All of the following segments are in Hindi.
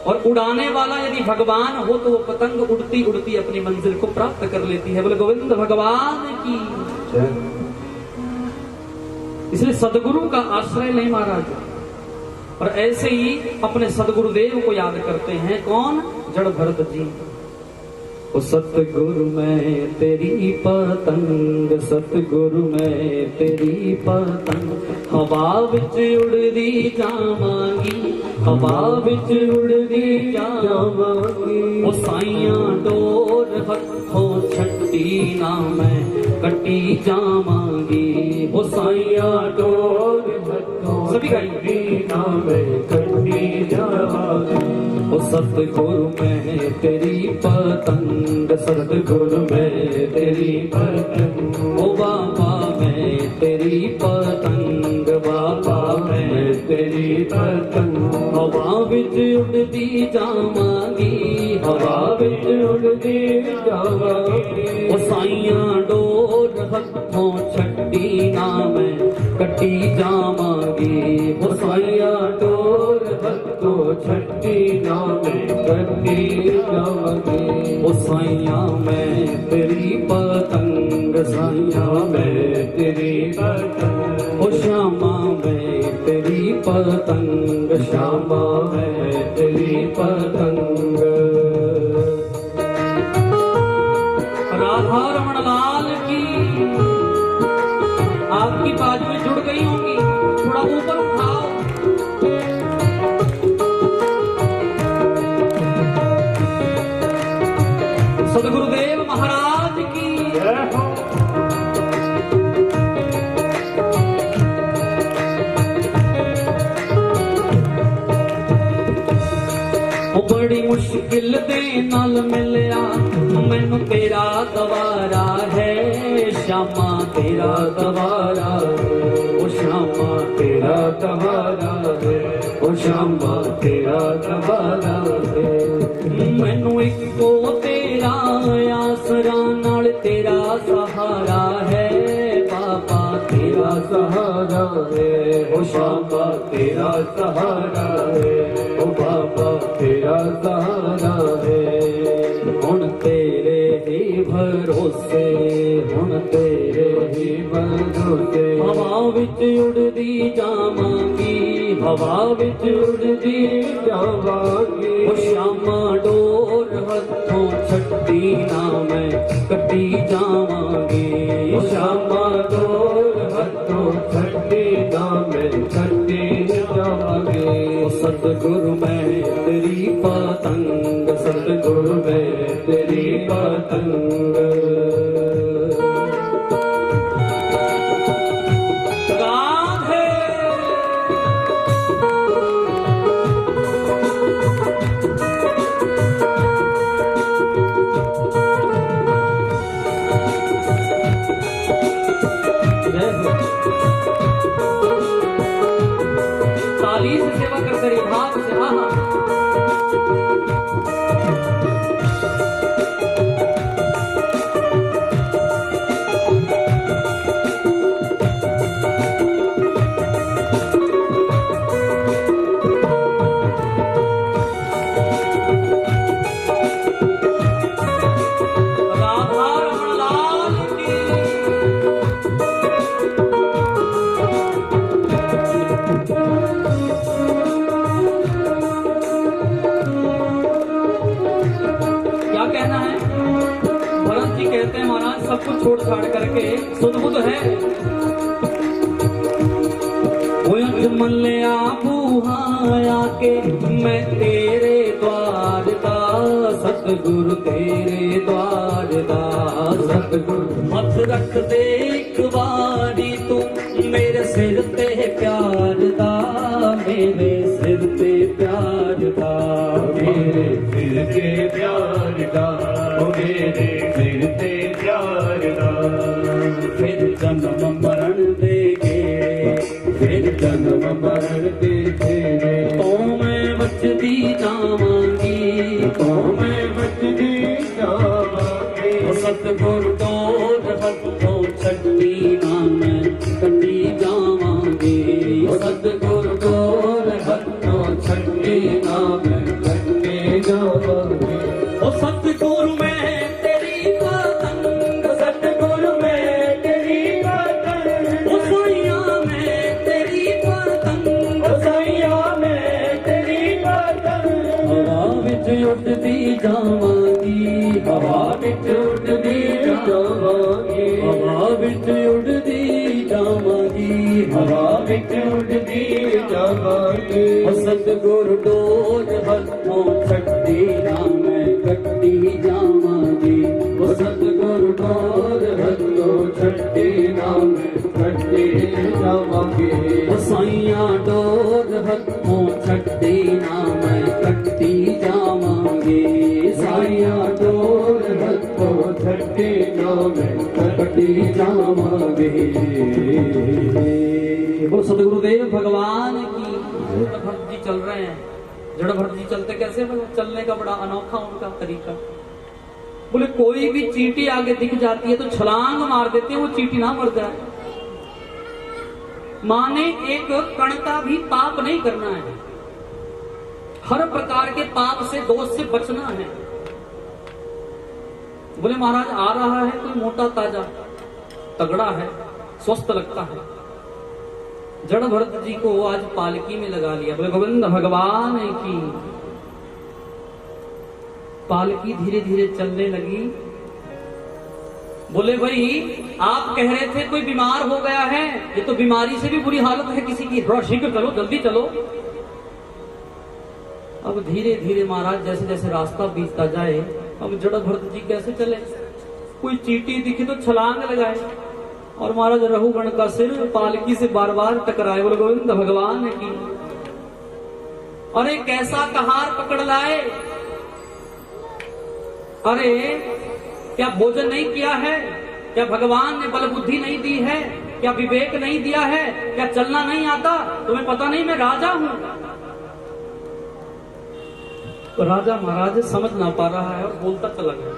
और उड़ाने वाला यदि भगवान हो तो वो पतंग उड़ती उड़ती अपनी मंजिल को प्राप्त कर लेती है। बोले गोविंद भगवान की। इसलिए सदगुरु का आश्रय लें महाराज। और ऐसे ही अपने सदगुरुदेव को याद करते हैं। कौन? जड़ भरत जी। ओ सतगुरु मैं तेरी पतंग, सतगुरु मैं तेरी पतंग, हवा विच उड़दी जावांगी, हवा विच उड़दी जावांगी। ओ साइयां डोर हथों छट्टी ना मैं कटी जावांगी। ओ साइयां डोर हथों सभी छट्टी ना मैं कटी जावांगी। ओ सतगुरु मैं तेरी पतंग, सतगुरु मैं तेरी पतंग, ओ बाबा मैं तेरी पतंग, बाबा मैं तेरी पतंग, हवा विच उड़दी जावांगी, हवा विच उड़दी जावांगी। ओ साइयां डोर हथों छट्टी ना मैं कटी जावांगी। ओ साइयां डोर हथों छट्टी ना मैं कटी जावांगी। ओ साइयां मैं तेरी पतंग, साइयां मैं तेरी पतंग, ओ श्यामा मैं तेरी पतंग, श्यामा मैं तेरी पतंग। राधा रमण लाल की। आपकी बाजुएं जुड़ गई होंगी, थोड़ा ऊपर उठाओ। सदगुरुदेव महाराज की। बड़ी मुश्किल दे नाल मिलया मैनू तेरा गवारा है, श्यामा तेरा गवारा, ओ श्यामा तेरा गवारा है, ओ श्यामा तेरा गवारा है। मैनू इको तेरा आसरा नाल तेरा सहारा है, बाबा तेरा सहारा है, ओ श्यामा तेरा सहारा है, ओ बाबा तेरा सहारा है। हुण तेरे ही भरोसे, हुण तेरे ही भरोसे, हवा विच उड़दी जावांगी, हवा विच उड़दी जावांगी। ओ श्यामा डोर हथों छट्टी ना मैं कटी जावांगी, ओ श्यामा डोर हथों छट्टी ना मैं कटी जावांगी। ओ सतगुरु मैं तेरी पतंग, सतगुरु मैं तेरी पतंग। ताली से सेवा कर करी भाव से। हाँ हाँ सब कुछ छोड़ छाड़ करके सुध है। मल्लिया बूहाया के मैं तेरे द्वार दा, सतगुरु तेरे द्वार दा, सतगुरु मत रख दे एक बारी तू मेरे सिर ते प्यार दा, मेरे सिर ते प्यार दा, मेरे सिर ते प्यार दा, मेरे सिर ते प्यार दा। फिर जन्म मरण दे गेड़े, फिर जन्म मरण दे गेड़े, तो मैं बचदी जावांगी, तो मैं बचदी जावांगी। सतगुरु डोर हथों छट्टी ना मैं कटी जावांगी, सतगुरु डोर हथों छट्टी ना मैं कटी बिच उड़ती जावांगी, हवा बिच उड़ती जावांगी, हवा बिच उड़ती जावांगी, हवा बिच उड़ती जावांगी। सतगुरु डोज हथों छड्डी ना मैं कट्टी जावांगी, सतगुरु डोज हथों छड्डी ना मैं कट्टी जावांगी। साइयां डोज हथों छड्डी ना मैं कट्टी जावांगी, साइयां डोज हथों छड्डी ना मैं कट्टी जावांगी। बोलो सतगुरुदेव भगवान की। जड़ भरत जी चल रहे हैं, जड़ भरत जी चलते कैसे? चलने का बड़ा अनोखा उनका तरीका। बोले कोई भी चींटी आगे दिख जाती है तो छलांग मार देते हैं, वो चींटी ना मर जाए। माने एक कण का भी पाप नहीं करना है, हर प्रकार के पाप से, दोष से बचना है। बोले महाराज आ रहा है कोई मोटा ताजा तगड़ा है, स्वस्थ लगता है। जड़ भरत जी को आज पालकी में लगा लिया। बोले गोविंद भगवान की। पालकी धीरे धीरे चलने लगी। बोले भाई आप कह रहे थे कोई बीमार हो गया है, ये तो बीमारी से भी बुरी हालत है किसी की, थोड़ा शीघ्र चलो, जल्दी चलो। अब धीरे धीरे महाराज जैसे जैसे रास्ता बीतता जाए, अब जड़ भरत जी कैसे चले? कोई चींटी दिखी तो छलांग लगाए, और महाराज रहुगण का सिर पालकी से बार बार टकराए। बोले गोविंद भगवान की। अरे कैसा कहार पकड़ लाए, अरे क्या भोजन नहीं किया है? क्या भगवान ने बल बुद्धि नहीं दी है? क्या विवेक नहीं दिया है? क्या चलना नहीं आता? तुम्हें पता नहीं मैं राजा हूं? तो राजा महाराज समझ ना पा रहा है और बोलता चला गया।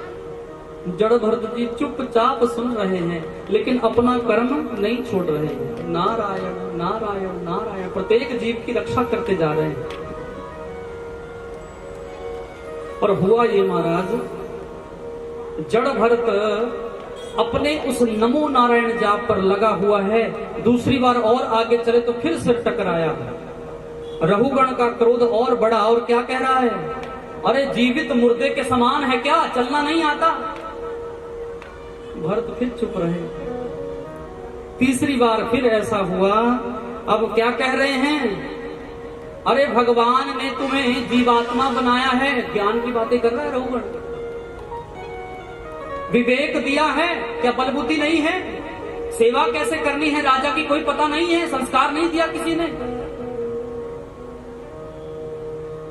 जड़ भरत जी चुपचाप सुन रहे हैं, लेकिन अपना कर्म नहीं छोड़ रहे हैं। नारायण नारायण नारायण, प्रत्येक जीव की रक्षा करते जा रहे हैं। और हुआ ये महाराज, जड़ भरत अपने उस नमो नारायण जाप पर लगा हुआ है। दूसरी बार और आगे चले तो फिर सिर टकराया। रहुगण का क्रोध और बढ़ा, और क्या कह रहा है? अरे जीवित मुर्दे के समान है क्या, चलना नहीं आता? भरत फिर चुप रहे। तीसरी बार फिर ऐसा हुआ। अब क्या कह रहे हैं? अरे भगवान ने तुम्हें जीवात्मा बनाया है, ज्ञान की बातें कर रहा है रहुगण। विवेक दिया है, क्या बल बुद्धि नहीं है? सेवा कैसे करनी है राजा की कोई पता नहीं है? संस्कार नहीं दिया किसी ने?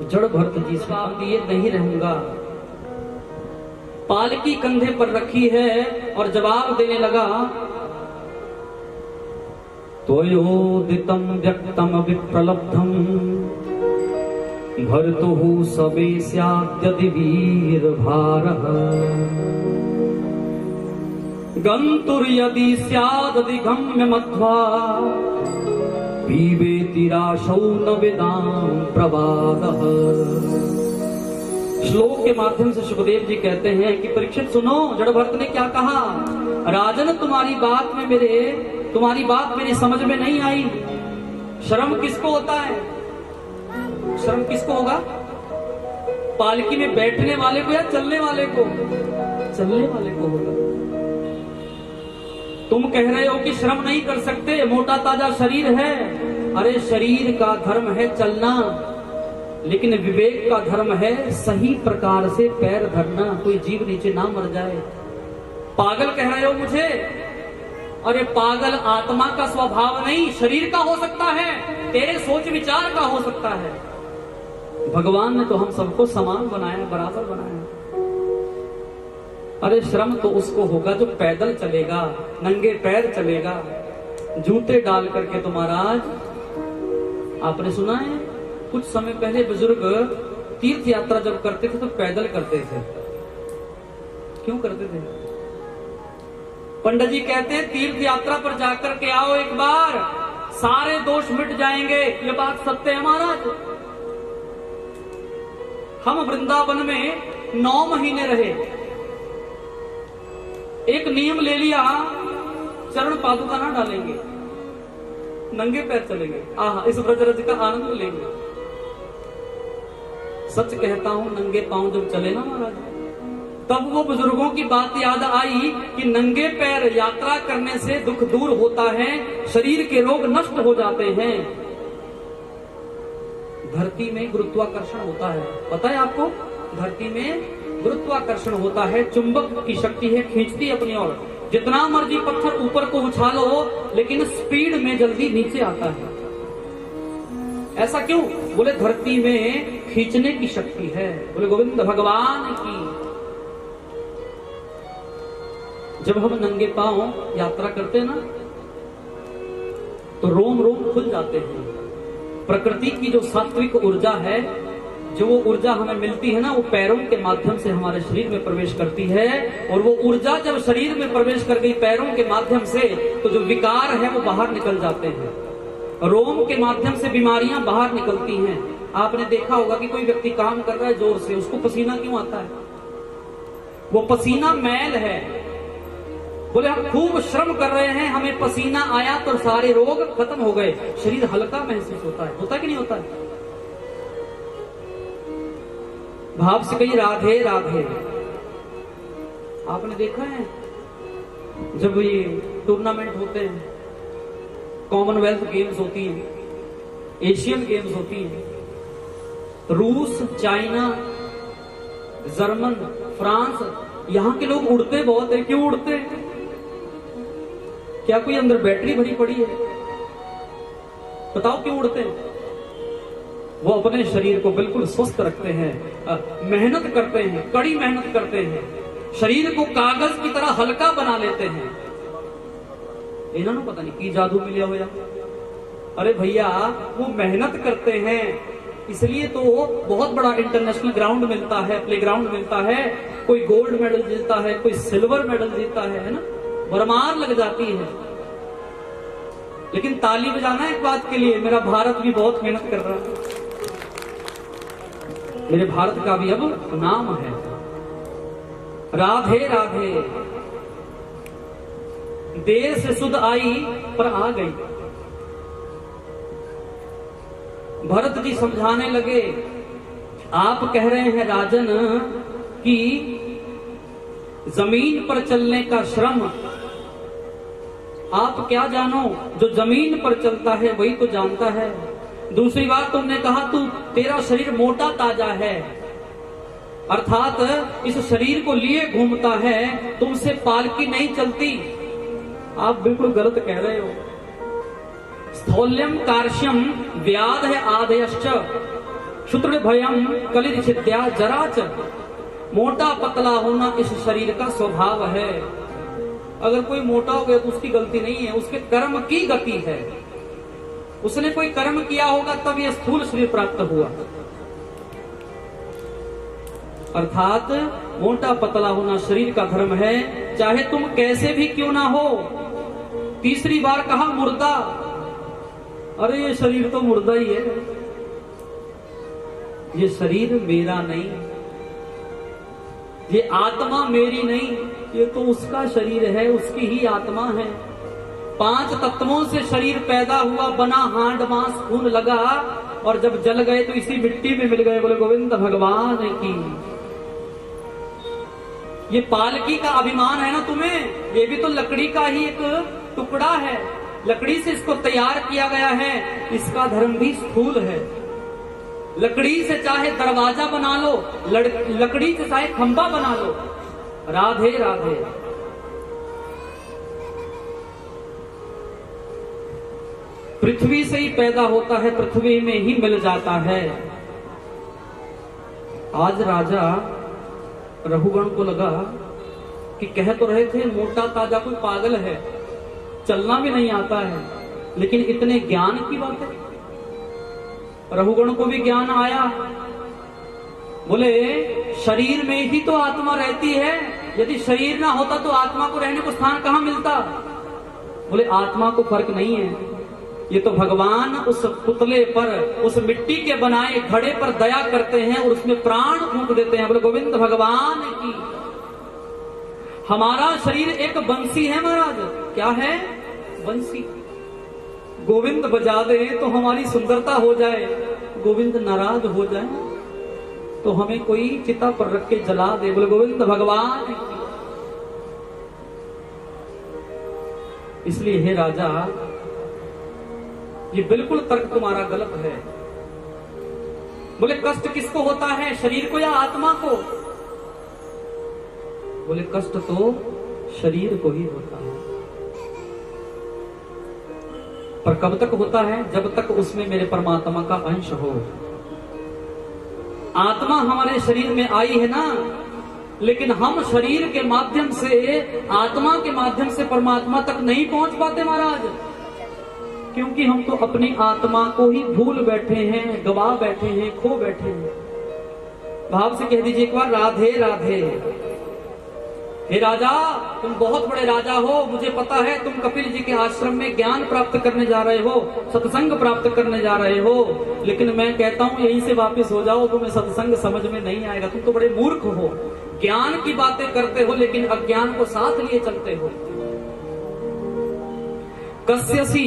जड़ भरत जी साहब ये नहीं रहूंगा। पालकी कंधे पर रखी है और जवाब देने लगा। त्वयोदितं व्यक्तं विप्रलब्धं भर्तुः सबे स्याद्यदि वीरभारः गन्तुर्यदि स्यादधिगम्य मध्वा पीबेति राशौ न विदां प्रवादः। श्लोक के माध्यम से सुखदेव जी कहते हैं कि परीक्षित सुनो, जड़ भरत ने क्या कहा। राजन तुम्हारी बात मेरी समझ में नहीं आई। शर्म किसको होता है? शर्म किसको होगा? पालकी में बैठने वाले को या चलने वाले को? चलने वाले को होगा। तुम कह रहे हो कि श्रम नहीं कर सकते, मोटा ताजा शरीर है। अरे शरीर का धर्म है चलना, लेकिन विवेक का धर्म है सही प्रकार से पैर धरना, कोई जीव नीचे ना मर जाए। पागल कह रहे हो मुझे? अरे पागल आत्मा का स्वभाव नहीं, शरीर का हो सकता है, तेरे सोच विचार का हो सकता है। भगवान ने तो हम सबको समान बनाया, बराबर बनाया। अरे श्रम तो उसको होगा जो पैदल चलेगा, नंगे पैर चलेगा, जूते डाल करके। तो महाराज आपने सुना है कुछ समय पहले बुजुर्ग तीर्थ यात्रा जब करते थे तो पैदल करते थे। क्यों करते थे? पंडित जी कहते हैं तीर्थ यात्रा पर जाकर के आओ एक बार, सारे दोष मिट जाएंगे। ये बात सत्य है महाराज। हम वृंदावन में 9 महीने रहे। एक नियम ले लिया, चरण पादुका ना डालेंगे, नंगे पैर चलेंगे। आहा, इस ब्रजरज का आनंद लेंगे। सच कहता हूं नंगे पांव जब चले ना महाराज, तब वो बुजुर्गों की बात याद आई कि नंगे पैर यात्रा करने से दुख दूर होता है, शरीर के रोग नष्ट हो जाते हैं। धरती में गुरुत्वाकर्षण होता है, पता है आपको? धरती में गुरुत्वाकर्षण होता है, चुंबक की शक्ति है, खींचती अपनी ओर। जितना मर्जी पत्थर ऊपर को उछालो लेकिन स्पीड में जल्दी नीचे आता है। ऐसा क्यों? बोले धरती में खींचने की शक्ति है। बोले गोविंद भगवान की। जब हम नंगे पांव यात्रा करते हैं ना, तो रोम रोम खुल जाते हैं। प्रकृति की जो सात्विक ऊर्जा है, जो वो ऊर्जा हमें मिलती है ना, वो पैरों के माध्यम से हमारे शरीर में प्रवेश करती है। और वो ऊर्जा जब शरीर में प्रवेश कर गई पैरों के माध्यम से, तो जो विकार है वो बाहर निकल जाते हैं। रोम के माध्यम से बीमारियां बाहर निकलती हैं। आपने देखा होगा कि कोई व्यक्ति काम कर रहा है जोर से, उसको पसीना क्यों आता है? वो पसीना मैल है। बोले हम खूब श्रम कर रहे हैं, हमें पसीना आया तो सारे रोग खत्म हो गए, शरीर हल्का महसूस होता है कि नहीं होता है? भाव से कही राधे राधे। आपने देखा है जब ये टूर्नामेंट होते हैं, कॉमनवेल्थ गेम्स होती हैं, एशियन गेम्स होती हैं, रूस, चाइना, जर्मन, फ्रांस, यहां के लोग उड़ते बहुत है। क्यों उड़ते हैं? क्या कोई अंदर बैटरी भरी पड़ी है? बताओ क्यों उड़ते हैं? वो अपने शरीर को बिल्कुल स्वस्थ रखते हैं, मेहनत करते हैं, कड़ी मेहनत करते हैं, शरीर को कागज की तरह हल्का बना लेते हैं। इन्होंने पता नहीं की जादू मिला हुआ। अरे भैया वो मेहनत करते हैं, इसलिए तो बहुत बड़ा इंटरनेशनल ग्राउंड मिलता है, प्ले ग्राउंड मिलता है। कोई गोल्ड मेडल जीतता है, कोई सिल्वर मेडल जीतता है ना, भरमार लग जाती है। लेकिन ताली बजाना है एक बात के लिए, मेरा भारत भी बहुत मेहनत कर रहा है, मेरे भारत का भी अब नाम है। राधे राधे। देर से सुध आई पर आ गई। भरत जी समझाने लगे, आप कह रहे हैं राजन कि जमीन पर चलने का श्रम, आप क्या जानो, जो जमीन पर चलता है वही तो जानता है। दूसरी बात तुमने कहा तेरा शरीर मोटा ताजा है, अर्थात इस शरीर को लिए घूमता है, तुमसे पालकी नहीं चलती। आप बिल्कुल गलत कह रहे हो। स्थौल्यम कार्श्यम व्याध है आदयश्च क्षुत्र भयम कलिर छिद्या जराच। मोटा पतला होना इस शरीर का स्वभाव है। अगर कोई मोटा हो गया तो उसकी गलती नहीं है, उसके कर्म की गति है। उसने कोई कर्म किया होगा तब यह स्थूल शरीर प्राप्त हुआ। अर्थात मोटा पतला होना शरीर का धर्म है, चाहे तुम कैसे भी क्यों ना हो। तीसरी बार कहा मुर्दा। अरे ये शरीर तो मुर्दा ही है, ये शरीर मेरा नहीं, ये आत्मा मेरी नहीं, ये तो उसका शरीर है, उसकी ही आत्मा है। 5 तत्वों से शरीर पैदा हुआ, बना हांड मांस खून लगा, और जब जल गए तो इसी मिट्टी में मिल गए। बोले गोविंद भगवान की। ये पालकी का अभिमान है ना तुम्हें, ये भी तो लकड़ी का ही एक टुकड़ा है, लकड़ी से इसको तैयार किया गया है। इसका धर्म भी स्थूल है। लकड़ी से चाहे दरवाजा बना लो, लकड़ी से चाहे खंबा बना लो। राधे राधे। पृथ्वी से ही पैदा होता है, पृथ्वी में ही मिल जाता है। आज राजा रघुगण को लगा कि कह तो रहे थे मोटा ताजा कोई पागल है, चलना भी नहीं आता है, लेकिन इतने ज्ञान की बात है। रघुगण को भी ज्ञान आया। बोले शरीर में ही तो आत्मा रहती है, यदि शरीर ना होता तो आत्मा को रहने को स्थान कहां मिलता। बोले आत्मा को फर्क नहीं है, ये तो भगवान उस पुतले पर, उस मिट्टी के बनाए घड़े पर दया करते हैं और उसमें प्राण फूंक देते हैं। बोले गोविंद भगवान की। हमारा शरीर एक बंसी है महाराज। क्या है? बंसी। गोविंद बजा दे तो हमारी सुंदरता हो जाए, गोविंद नाराज हो जाए तो हमें कोई चिता पर रख के जला दे। बोले गोविंद भगवान की। इसलिए हे राजा, ये बिल्कुल तर्क तुम्हारा गलत है। बोले कष्ट किसको होता है, शरीर को या आत्मा को? बोले कष्ट तो शरीर को ही होता है, पर कब तक होता है? जब तक उसमें मेरे परमात्मा का अंश हो। आत्मा हमारे शरीर में आई है ना, लेकिन हम शरीर के माध्यम से, आत्मा के माध्यम से परमात्मा तक नहीं पहुंच पाते महाराज, क्योंकि हम तो अपनी आत्मा को ही भूल बैठे हैं, गवा बैठे हैं, खो बैठे हैं। भाव से कह दीजिए एक बार, राधे राधे। हे राजा, तुम बहुत बड़े राजा हो, मुझे पता है तुम कपिल जी के आश्रम में ज्ञान प्राप्त करने जा रहे हो, सत्संग प्राप्त करने जा रहे हो, लेकिन मैं कहता हूं यहीं से वापस हो जाओ, तुम्हें सत्संग समझ में नहीं आएगा। तुम तो बड़े मूर्ख हो, ज्ञान की बातें करते हो लेकिन अज्ञान को साथ लिए चलते हो। कस्यसी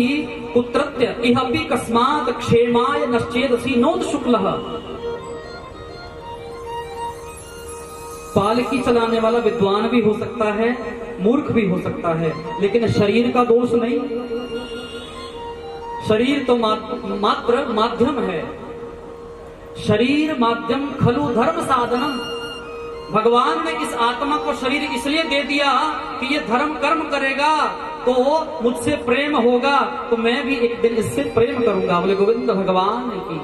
पुत्रत्य इहपि कस्मात् क्षेमाय नश्चेदसी नोद शुक्लः। पालकी चलाने वाला विद्वान भी हो सकता है, मूर्ख भी हो सकता है, लेकिन शरीर का दोष नहीं। शरीर तो मात्र माध्यम है। शरीर माध्यम खलु धर्म साधनम। भगवान ने इस आत्मा को शरीर इसलिए दे दिया कि ये धर्म कर्म करेगा तो मुझसे प्रेम होगा, तो मैं भी एक दिन इससे प्रेम करूंगा। बोले गोविंद भगवान की।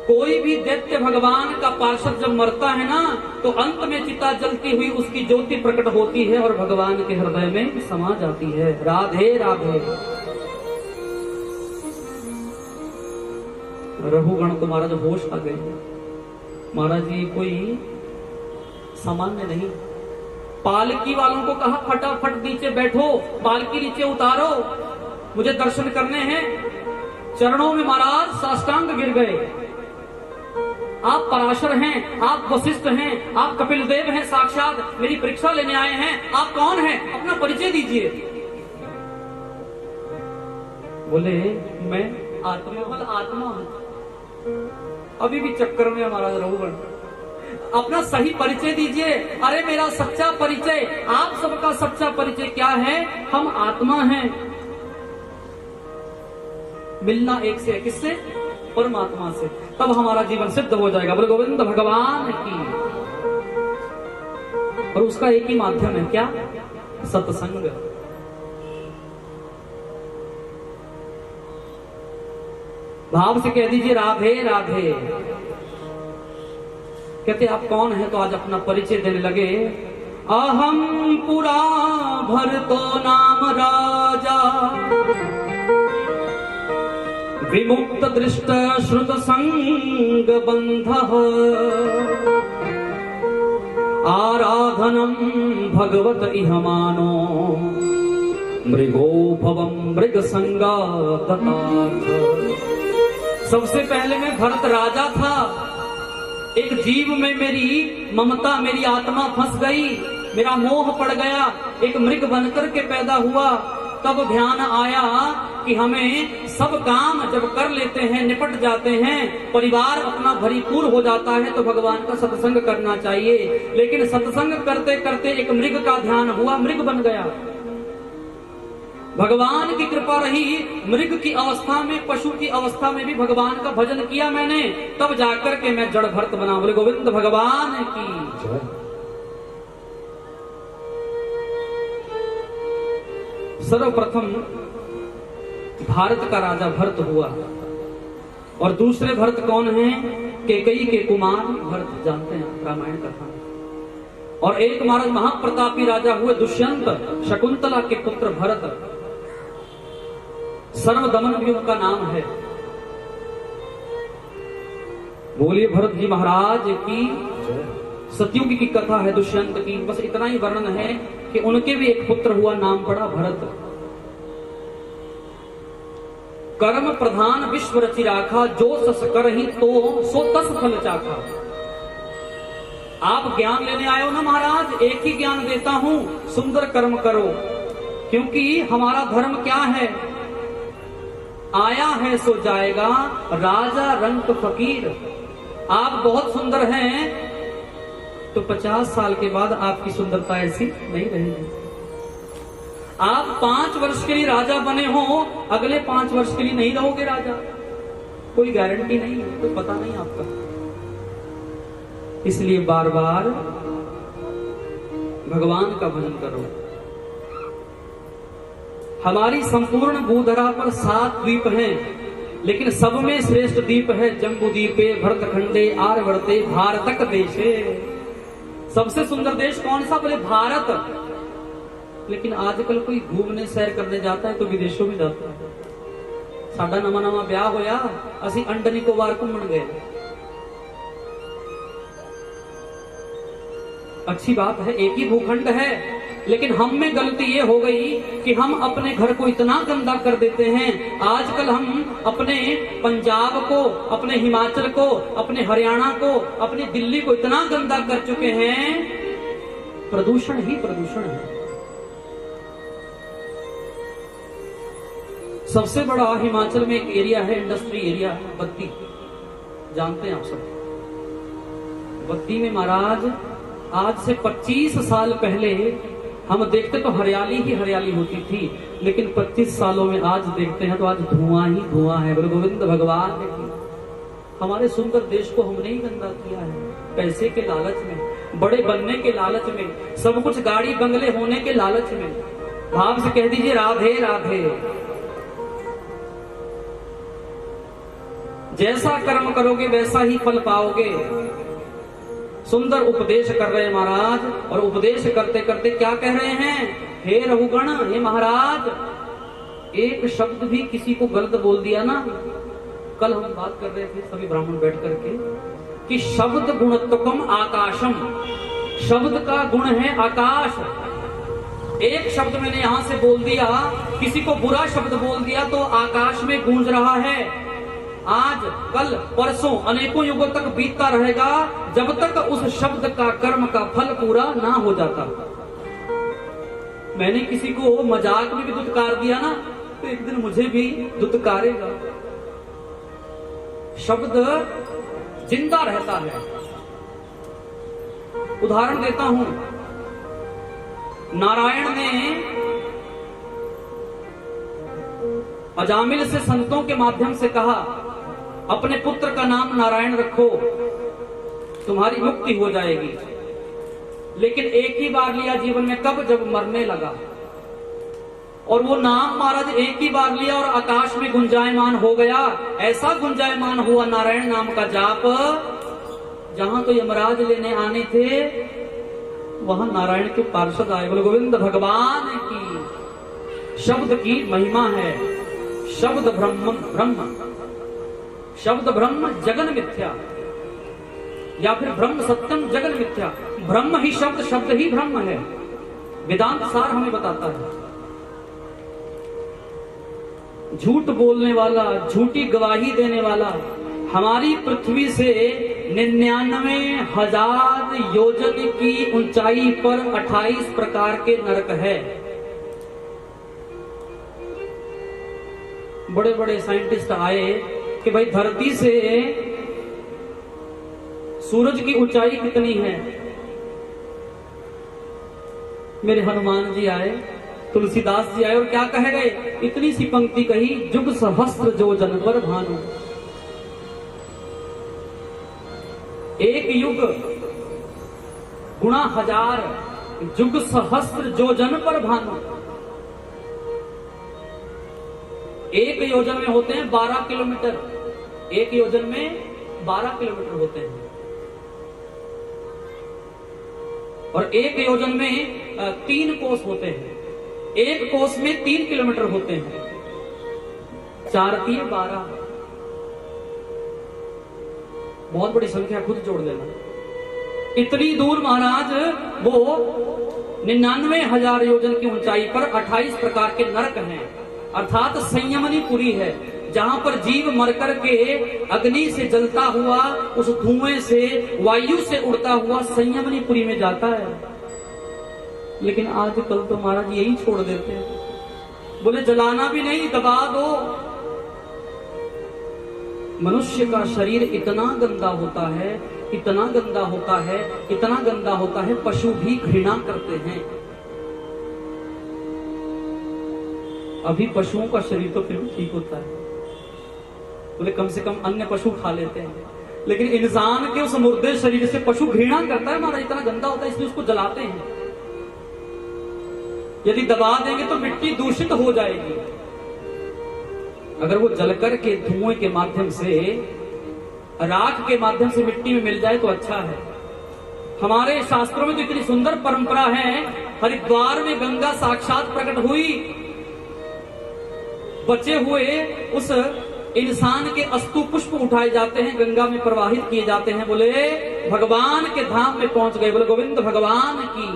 कोई भी दैत्य भगवान का पार्षद जब मरता है ना, तो अंत में चिता जलती हुई उसकी ज्योति प्रकट होती है और भगवान के हृदय में समा जाती है। राधे राधे। रघुगण को महाराज होश आ गए। महाराज जी कोई सामान्य नहीं। पालकी वालों को कहा फटाफट नीचे बैठो, पालकी नीचे उतारो, मुझे दर्शन करने हैं। चरणों में महाराज साष्टांग गिर गए। आप पराशर हैं, आप वशिष्ठ हैं, आप कपिल देव हैं, साक्षात मेरी परीक्षा लेने आए हैं। आप कौन हैं, अपना परिचय दीजिए। बोले मैं आत्मा हूं। अभी भी चक्कर में हमारा रघुगण, अपना सही परिचय दीजिए। अरे मेरा सच्चा परिचय, आप सबका सच्चा परिचय क्या है? हम आत्मा हैं। मिलना एक से, किससे? परमात्मा से। तब हमारा जीवन सिद्ध हो जाएगा। बोले गोविंद भगवान की। और उसका एक ही माध्यम है, क्या? सत्संग। भाव से कह दीजिए राधे राधे। कहते आप कौन है? तो आज अपना परिचय देने लगे। अहम पुरा भरतो नाम राजा, विमुक्त दृष्ट श्रुत संग बंधः, आराधनम भगवत इह मानो, मृगो भवम मृग संगा दत्तार्थ। सबसे पहले मैं भरत राजा था। एक जीव में मेरी ममता, मेरी आत्मा फंस गई, मेरा मोह पड़ गया, एक मृग बनकर के पैदा हुआ। तब ध्यान आया कि हमें सब काम जब कर लेते हैं, निपट जाते हैं, परिवार अपना भरीपूर हो जाता है, तो भगवान का सत्संग करना चाहिए। लेकिन सत्संग करते करते एक मृग का ध्यान हुआ, मृग बन गया। भगवान की कृपा रही, मृग की अवस्था में, पशु की अवस्था में भी भगवान का भजन किया मैंने, तब जाकर के मैं जड़ भरत बना। बोले गोविंद भगवान की। सर्वप्रथम भारत का राजा भरत हुआ, और दूसरे भरत कौन हैं? कैकेयी के कुमार भरत, जानते हैं रामायण कथा। और एक महाराज महाप्रतापी राजा हुए दुष्यंत, शकुंतला के पुत्र भरत। सर्वदमन भी उनका नाम है। बोलिए भरत जी महाराज की। सतयुग की कथा है दुष्यंत की। बस इतना ही वर्णन है कि उनके भी एक पुत्र हुआ, नाम पड़ा भरत। कर्म प्रधान विश्व रचि राखा, जो सस करहि तो सो तस फल चाखा। आप ज्ञान लेने आए हो ना महाराज, एक ही ज्ञान देता हूं, सुंदर कर्म करो। क्योंकि हमारा धर्म क्या है? आया है सो जाएगा, राजा रंक फकीर। आप बहुत सुंदर हैं तो 50 साल के बाद आपकी सुंदरता ऐसी नहीं रहेगी। आप 5 वर्ष के लिए राजा बने हो, अगले 5 वर्ष के लिए नहीं रहोगे राजा, कोई गारंटी नहीं है, कोई पता नहीं आपका। इसलिए बार बार भगवान का भजन करो। हमारी संपूर्ण भूधरा पर 7 द्वीप हैं, लेकिन सब में श्रेष्ठ द्वीप है जम्बू द्वीपे भरतखंडे आर्यवर्ते भारतक देशे। सबसे सुंदर देश कौन सा? बोले भारत। लेकिन आजकल कोई घूमने सैर करने जाता है तो विदेशों में जाता है। साडा नवा नवा ब्याह होया, असी अंडर निकोबार घूमन गए। अच्छी बात है, एक ही भूखंड है, लेकिन हम में गलती ये हो गई कि हम अपने घर को इतना गंदा कर देते हैं। आजकल हम अपने पंजाब को, अपने हिमाचल को, अपने हरियाणा को, अपनी दिल्ली को इतना गंदा कर चुके हैं, प्रदूषण ही प्रदूषण है। सबसे बड़ा हिमाचल में एक एरिया है, इंडस्ट्री एरिया, बद्दी, जानते हैं आप सब। बद्दी में महाराज आज से 25 साल पहले हम देखते तो हरियाली ही हरियाली होती थी, लेकिन 25 सालों में आज देखते हैं तो आज धुआं ही धुआं है। बोले गोविंद भगवान की। हमारे सुंदर देश को हमने ही गंदा किया है, पैसे के लालच में, बड़े बनने के लालच में, सब कुछ गाड़ी बंगले होने के लालच में। भाव से कह दीजिए राधे राधे। जैसा कर्म करोगे वैसा ही फल पाओगे। सुंदर उपदेश कर रहे हैं महाराज, और उपदेश करते करते क्या कह रहे हैं? हे रघुगण, हे महाराज, एक शब्द भी किसी को गलत बोल दिया ना, कल हम बात कर रहे थे सभी ब्राह्मण बैठ करके कि शब्द गुणत्वकम आकाशम, शब्द का गुण है आकाश। एक शब्द मैंने यहां से बोल दिया, किसी को बुरा शब्द बोल दिया तो आकाश में गूंज रहा है। आज कल परसों अनेकों युगों तक बीतता रहेगा जब तक उस शब्द का कर्म का फल पूरा ना हो जाता। मैंने किसी को मजाक में भी दुत्कार दिया ना, तो एक दिन मुझे भी दुत्कारेगा। शब्द जिंदा रहता है। उदाहरण देता हूं, नारायण ने अजामिल से संतों के माध्यम से कहा, अपने पुत्र का नाम नारायण रखो, तुम्हारी मुक्ति हो जाएगी। लेकिन एक ही बार लिया जीवन में, कब? जब मरने लगा। और वो नाम महाराज एक ही बार लिया और आकाश में गुंजायमान हो गया। ऐसा गुंजायमान हुआ नारायण नाम का जाप, जहां तो यमराज लेने आने थे वहां नारायण के पार्षद आए। बोले गोविंद भगवान की। शब्द की महिमा है। शब्द ब्रह्म, ब्रह्म शब्द ब्रह्म जगन मिथ्या, या फिर ब्रह्म सत्यम जगन मिथ्या। ब्रह्म ही शब्द, शब्द ही ब्रह्म है। वेदांत सार हमें बताता है। झूठ बोलने वाला, झूठी गवाही देने वाला हमारी पृथ्वी से 99,000 योजन की ऊंचाई पर 28 प्रकार के नरक है। बड़े बड़े साइंटिस्ट आए कि भाई धरती से सूरज की ऊंचाई कितनी है। मेरे हनुमान जी आए, तुलसीदास जी आए और क्या कह गए? इतनी सी पंक्ति कही, जुग सहस्त्र जोजन पर भानु। एक युग गुणा 1000, जुग सहस्त्र जोजन पर भानु। एक योजन में होते हैं 12 किलोमीटर, एक योजन में 12 किलोमीटर होते हैं, और एक योजन में 3 कोस होते हैं। एक कोस में 3 किलोमीटर होते हैं, 4 3 12, बहुत बड़ी संख्या, खुद जोड़ लेना। इतनी दूर महाराज वो 99,000 योजन की ऊंचाई पर 28 प्रकार के नरक हैं, अर्थात संयमनी पुरी है, जहां पर जीव मरकर के अग्नि से जलता हुआ, उस धुएं से, वायु से उड़ता हुआ संयमनी पुरी में जाता है। लेकिन आजकल तो महाराज यही छोड़ देते हैं, बोले जलाना भी नहीं, दबा दो। मनुष्य का शरीर इतना गंदा होता है, इतना गंदा होता है, इतना गंदा होता है, पशु भी घृणा करते हैं। अभी पशुओं का शरीर तो फिर भी ठीक होता है, बोले कम से कम अन्य पशु खा लेते हैं, लेकिन इंसान के उस मुर्दे शरीर से पशु घृणा करता है। हमारा इतना गंदा होता है, इसलिए उसको जलाते हैं। यदि दबा देंगे तो मिट्टी दूषित हो जाएगी। अगर वो जलकर के धुएं के माध्यम से, राख के माध्यम से मिट्टी में मिल जाए तो अच्छा है। हमारे शास्त्रों में तो इतनी सुंदर परंपरा है। हरिद्वार में गंगा साक्षात प्रकट हुई, बचे हुए उस इंसान के अस्तु पुष्प उठाए जाते हैं, गंगा में प्रवाहित किए जाते हैं। बोले भगवान के धाम में पहुंच गए। बोले गोविंद भगवान की।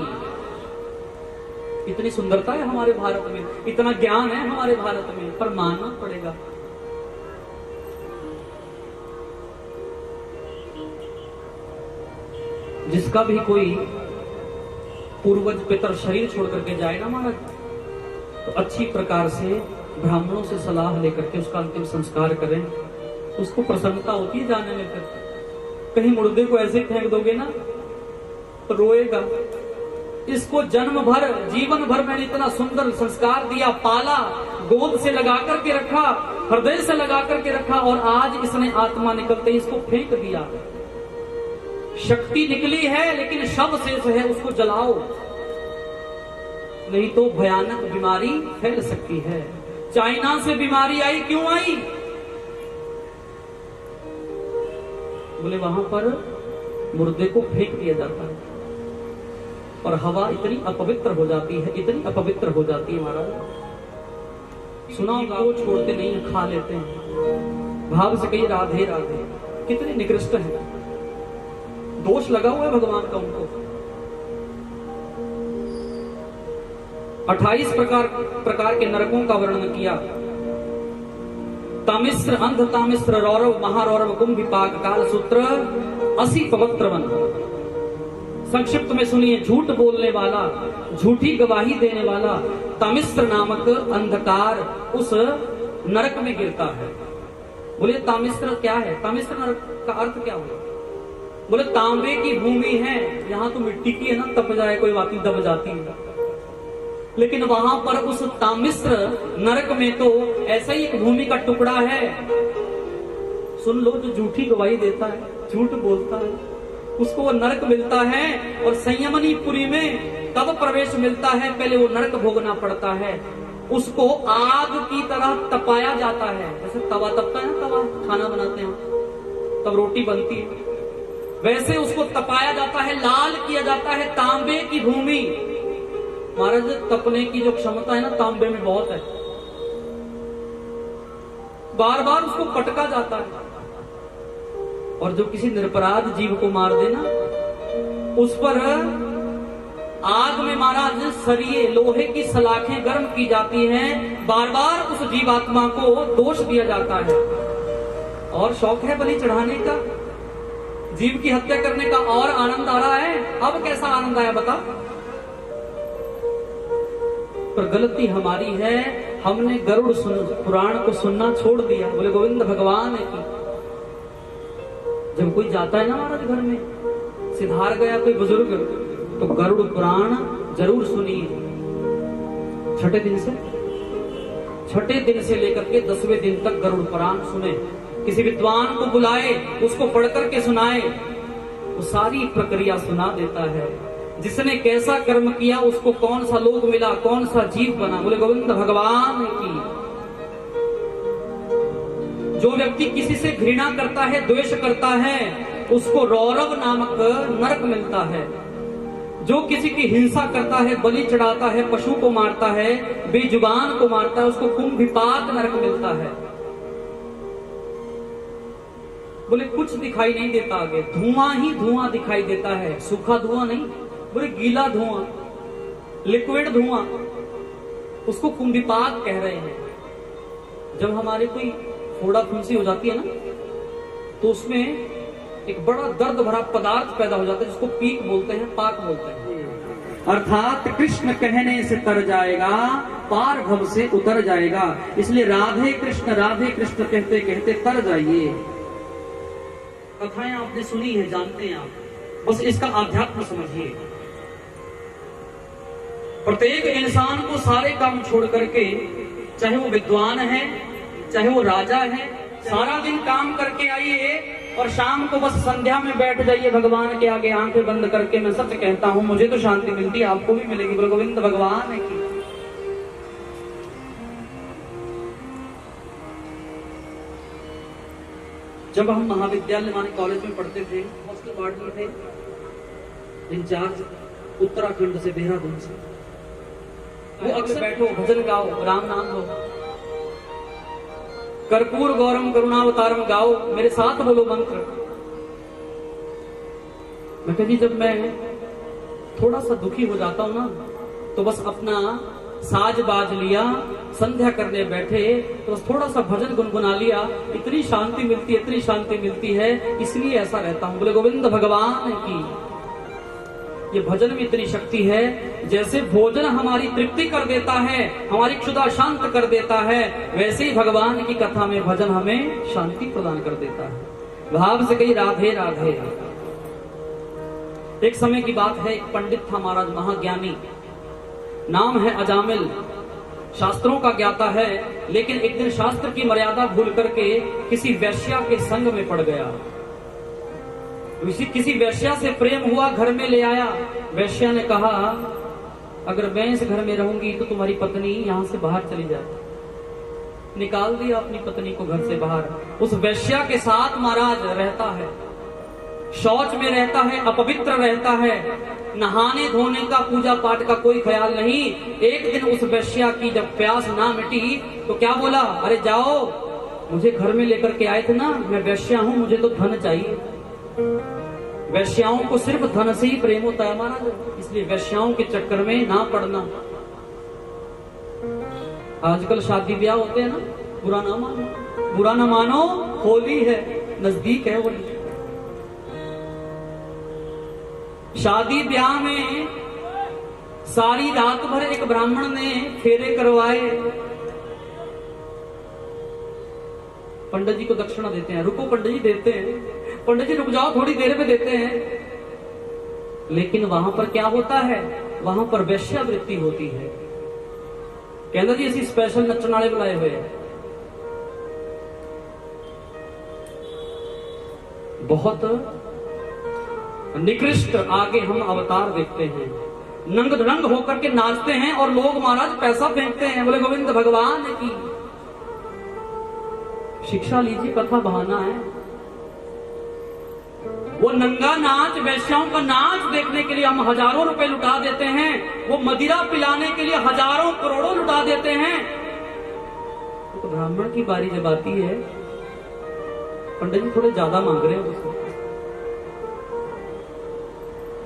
इतनी सुंदरता है हमारे भारत में, इतना ज्ञान है हमारे भारत में, पर मानना पड़ेगा। जिसका भी कोई पूर्वज पितर शरीर छोड़ करके जाए ना महाराज, तो अच्छी प्रकार से ब्राह्मणों से सलाह लेकर के उसका अंतिम संस्कार करें। उसको प्रसन्नता होती है जाने में। फिर कहीं मुर्दे को ऐसे फेंक दोगे ना तो रोएगा। इसको जन्म भर, जीवन भर मैंने इतना सुंदर संस्कार दिया, पाला, गोद से लगा करके रखा, हृदय से लगा करके रखा, और आज इसने आत्मा निकलते ही इसको फेंक दिया। शक्ति निकली है लेकिन शव शेष है, उसको जलाओ, नहीं तो भयानक बीमारी फैल सकती है। चाइना से बीमारी आई, क्यों आई? बोले वहां पर मुर्दे को फेंक दिया जाता है और हवा इतनी अपवित्र हो जाती है, इतनी अपवित्र हो जाती है महाराज। सुना वो छोड़ते नहीं है, खा लेते हैं। भाव से कही राधे राधे, कितने निकृष्ट है। दोष लगा हुआ है भगवान का उनको। 28 प्रकार के नरकों का वर्णन किया। तामिश्र, अंध तामिश्र, रौरव, महारौरव, कुंभ, विपाक, काल सूत्र, 80 पवित्र वन। संक्षिप्त में सुनिए। झूठ बोलने वाला, झूठी गवाही देने वाला तामिश्र नामक अंधकार उस नरक में गिरता है। बोले तामिश्र क्या है? तामिश्र नरक का अर्थ क्या हुआ? बोले तांबे की भूमि है, यहाँ तो मिट्टी की है ना, तप जाए कोई बात नहीं, दब जाती है, लेकिन वहां पर उस तामिश्र नरक में तो ऐसा ही एक भूमि का टुकड़ा है। सुन लो, जो झूठी गवाही देता है, झूठ बोलता है, उसको वो नरक मिलता है। और संयमनी पुरी में तब प्रवेश मिलता है, पहले वो नरक भोगना पड़ता है। उसको आग की तरह तपाया जाता है। जैसे तवा तपता है ना, तवा खाना बनाते हैं तब रोटी बनती है, वैसे उसको तपाया जाता है, लाल किया जाता है। तांबे की भूमि, महाराज तपने की जो क्षमता है ना तांबे में बहुत है। बार बार उसको पटका जाता है, और जो किसी निरपराध जीव को मार देना, उस पर आग में महाराज सरिये, लोहे की सलाखें गर्म की जाती हैं। बार बार उस जीवात्मा को दोष दिया जाता है। और शौक है बलि चढ़ाने का, जीव की हत्या करने का, और आनंद आ रहा है। अब कैसा आनंद आया बता? पर गलती हमारी है, हमने गरुड़ पुराण को सुनना छोड़ दिया। बोले गोविंद भगवान की। जब कोई जाता है ना महाराज घर में, सिधार गया कोई बुजुर्ग, तो गरुड़ पुराण जरूर सुनिए। छठे दिन से लेकर के 10वें दिन तक गरुड़ पुराण सुने। किसी विद्वान को बुलाए, उसको पढ़ करके सुनाए, वो सारी प्रक्रिया सुना देता है। जिसने कैसा कर्म किया, उसको कौन सा लोक मिला, कौन सा जीव बना। बोले गोविंद भगवान की। जो व्यक्ति किसी से घृणा करता है, द्वेष करता है, उसको रौरव नामक नरक मिलता है। जो किसी की हिंसा करता है, बलि चढ़ाता है, पशु को मारता है, बेजुबान को मारता है, उसको कुंभ, विपाक नरक मिलता है। बोले कुछ दिखाई नहीं देता आगे, धुआं ही धुआं दिखाई देता है। सूखा धुआं नहीं, बोले गीला धुआं, लिक्विड धुआं, उसको कुंभिपाक कह रहे हैं। जब हमारे कोई फोड़ा फुंसी हो जाती है ना, तो उसमें एक बड़ा दर्द भरा पदार्थ पैदा हो जाता है, जिसको पीक बोलते हैं, पाक बोलते हैं। अर्थात कृष्ण कहने से तर जाएगा, पार भव से उतर जाएगा। इसलिए राधे कृष्ण कहते कहते तर जाइए। कथाएं आपने सुनी है, जानते हैं आप, बस इसका आध्यात्म समझिए। प्रत्येक इंसान को सारे काम छोड़ करके, चाहे वो विद्वान है, चाहे वो राजा है, सारा दिन काम करके आइए और शाम को बस संध्या में बैठ जाइए भगवान के आगे आंखें बंद करके। मैं सच कहता हूं, मुझे तो शांति मिलती है, आपको भी मिलेगी। बोलो गोविंद भगवान है की। जब हम महाविद्यालय माने कॉलेज में पढ़ते थे, हॉस्टल वार्ड में थे, इंचार्ज उत्तराखंड से, देहरादून से, वो अक्सर बैठो भजन गाओ, राम नाम लो, कर्पूर गौरम करुणावतारम गाओ, मेरे साथ बोलो मंत्र। मैं कभी जब मैं थोड़ा सा दुखी हो जाता हूं ना, तो बस अपना साज बाज लिया, संध्या करने बैठे तो बस थोड़ा सा भजन गुनगुना लिया, इतनी शांति मिलती है, इतनी शांति मिलती है। इसलिए ऐसा रहता हूं। बोले गोविंद भगवान की। ये भजन में इतनी शक्ति है, जैसे भोजन हमारी तृप्ति कर देता है, हमारी क्षुधा शांत कर देता है, वैसे ही भगवान की कथा में भजन हमें शांति प्रदान कर देता है। भाव से कही राधे राधे। एक समय की बात है, एक पंडित था महाराज, महाज्ञानी, नाम है अजामिल, शास्त्रों का ज्ञाता है, लेकिन एक दिन शास्त्र की मर्यादा भूल करके किसी वैश्या के संग में पड़ गया। किसी वैश्या से प्रेम हुआ, घर में ले आया। वैश्या ने कहा, अगर मैं इस घर में रहूंगी तो तुम्हारी पत्नी यहां से बाहर चली जाए। निकाल दिया अपनी पत्नी को घर से बाहर। उस वैश्या के साथ महाराज रहता है, शौच में रहता है, अपवित्र रहता है, नहाने धोने का, पूजा पाठ का कोई ख्याल नहीं। एक दिन उस वैश्या की जब प्यास ना मिटी तो क्या बोला, अरे जाओ, मुझे घर में लेकर के आए थे ना, मैं वैश्या हूं, मुझे तो धन चाहिए। वैश्याओं को सिर्फ धन से ही प्रेम होता है महाराज, इसलिए वैश्याओं के चक्कर में ना पड़ना। आजकल शादी ब्याह होते हैं ना, बुरा ना मानो, बुरा ना मानो, होली है, नजदीक है होली। शादी ब्याह में सारी रात भर एक ब्राह्मण ने फेरे करवाए। पंडित जी को दक्षिणा देते हैं, रुको पंडित जी देते हैं, पंडित जी रुक जाओ थोड़ी देर में देते हैं। लेकिन वहां पर क्या होता है, वहां पर वैश्यावृत्ति होती है। कहना जी ऐसी स्पेशल नच्चण वाले बुलाए हुए हैं। बहुत निकृष्ट आगे हम अवतार देखते हैं, नंग धड़ंग होकर के नाचते हैं और लोग महाराज पैसा फेंकते हैं। बोले गोविंद भगवान की। शिक्षा लीजिए, कथा बहाना है। वो नंगा नाच, वैश्याओं का नाच देखने के लिए हम हजारों रुपए लुटा देते हैं, वो मदिरा पिलाने के लिए हजारों करोड़ों लुटा देते हैं। तो ब्राह्मण की बारी जब आती है, पंडित जी थोड़े ज्यादा मांग रहे हो।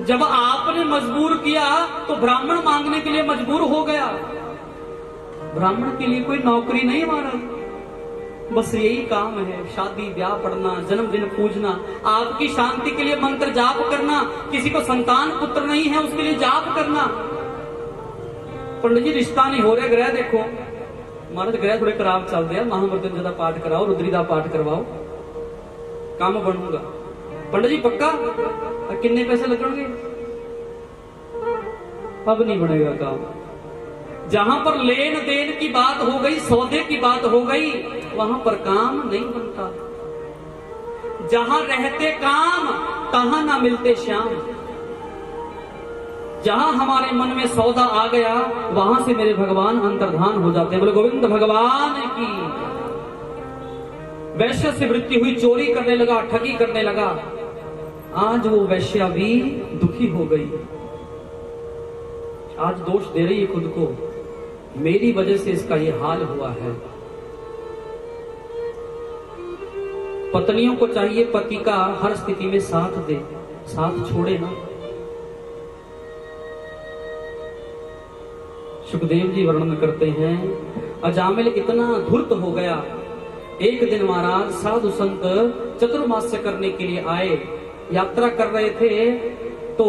जब आपने मजबूर किया तो ब्राह्मण मांगने के लिए मजबूर हो गया। ब्राह्मण के लिए कोई नौकरी नहीं महाराज, बस यही काम है, शादी ब्याह पढ़ना, जन्मदिन पूजना, आपकी शांति के लिए मंत्र जाप करना। किसी को संतान पुत्र नहीं है, उसके लिए जाप करना। पंडित जी रिश्ता नहीं हो रहा, ग्रह देखो महाराज, ग्रह थोड़े खराब चल रहे हैं, महामृत्युंजय दा पाठ कराओ, रुद्री दा पाठ करवाओ, काम बनूंगा। पंडित जी पक्का, कितने पैसे लगेंगे? अब नहीं बढ़ेगा काम। जहां पर लेन देन की बात हो गई, सौदे की बात हो गई, वहां पर काम नहीं बनता। जहां रहते काम, तहां ना मिलते श्याम। जहां हमारे मन में सौदा आ गया, वहां से मेरे भगवान अंतर्धान हो जाते हैं। बोले गोविंद भगवान की। वैश्य से वृत्ति हुई, चोरी करने लगा, ठगी करने लगा। आज वो वैश्या भी दुखी हो गई, आज दोष दे रही है खुद को, मेरी वजह से इसका ये हाल हुआ है। पत्नियों को चाहिए पति का हर स्थिति में साथ दे, साथ छोड़े ना। सुखदेव जी वर्णन करते हैं, अजामिल इतना धूर्त हो गया। एक दिन महाराज साधु संत चतुर्मास्य करने के लिए आए, यात्रा कर रहे थे, तो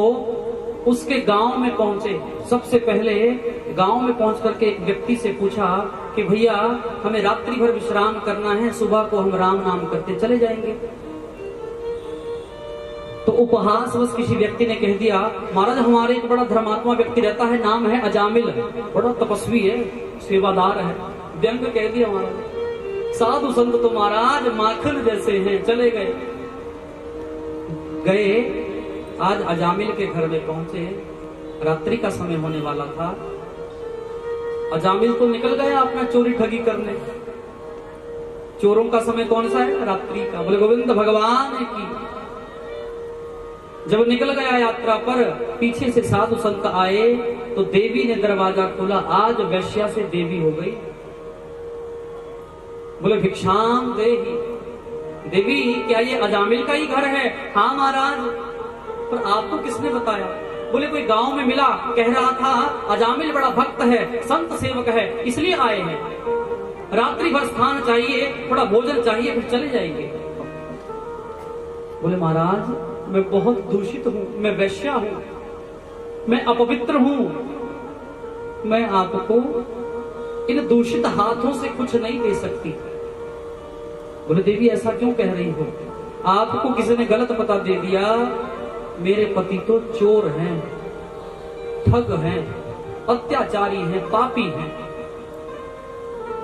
उसके गांव में पहुंचे। सबसे पहले गांव में पहुंच करके एक व्यक्ति से पूछा कि भैया हमें रात्रि भर विश्राम करना है, सुबह को हम राम नाम करते चले जाएंगे। तो उपहासवश किसी व्यक्ति ने कह दिया, महाराज हमारे एक बड़ा धर्मात्मा व्यक्ति रहता है, नाम है अजामिल, बड़ा तपस्वी है, सेवादार है। व्यंग कह दिया महाराज, साधु संत तो महाराज माखन जैसे हैं। चले गए। आज अजामिल के घर में पहुंचे, रात्रि का समय होने वाला था। अजामिल तो निकल गया अपना चोरी ठगी करने। चोरों का समय कौन सा है? रात्रि का। बोले गोविंद भगवान की। जब निकल गया यात्रा पर, पीछे से साधु संत आए तो देवी ने दरवाजा खोला। आज वैश्या से देवी हो गई। बोले भिक्षाम देही। देवी क्या ये अजामिल का ही घर है? हाँ महाराज। पर आपको किसने बताया? बोले कोई गांव में मिला, कह रहा था अजामिल बड़ा भक्त है, संत सेवक है, इसलिए आए हैं। रात्रि भर स्थान चाहिए, थोड़ा भोजन चाहिए, फिर चले जाएंगे। बोले महाराज मैं बहुत दूषित हूं, मैं वैश्या हूं, मैं अपवित्र हूं, मैं आपको इन दूषित हाथों से कुछ नहीं दे सकती। बोले देवी ऐसा क्यों कह रही हो? आपको किसी ने गलत पता दे दिया। मेरे पति तो चोर हैं, ठग हैं, अत्याचारी हैं, पापी हैं।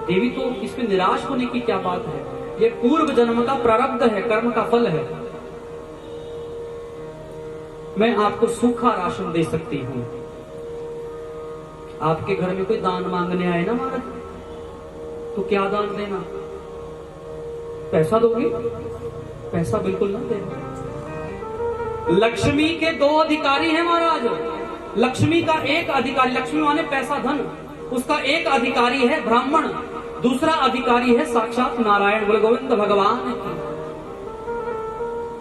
देवी तो इसमें निराश होने की क्या बात है? ये पूर्व जन्म का प्रारब्ध है, कर्म का फल है। मैं आपको सूखा राशन दे सकती हूं। आपके घर में कोई दान मांगने आए ना महाराज, तो क्या दान देना? पैसा दोगे? पैसा बिल्कुल ना देना। लक्ष्मी के दो अधिकारी हैं महाराज। लक्ष्मी का एक अधिकारी, लक्ष्मी माने पैसा धन, उसका एक अधिकारी है ब्राह्मण, दूसरा अधिकारी है साक्षात नारायण। बोले गोविंद भगवान।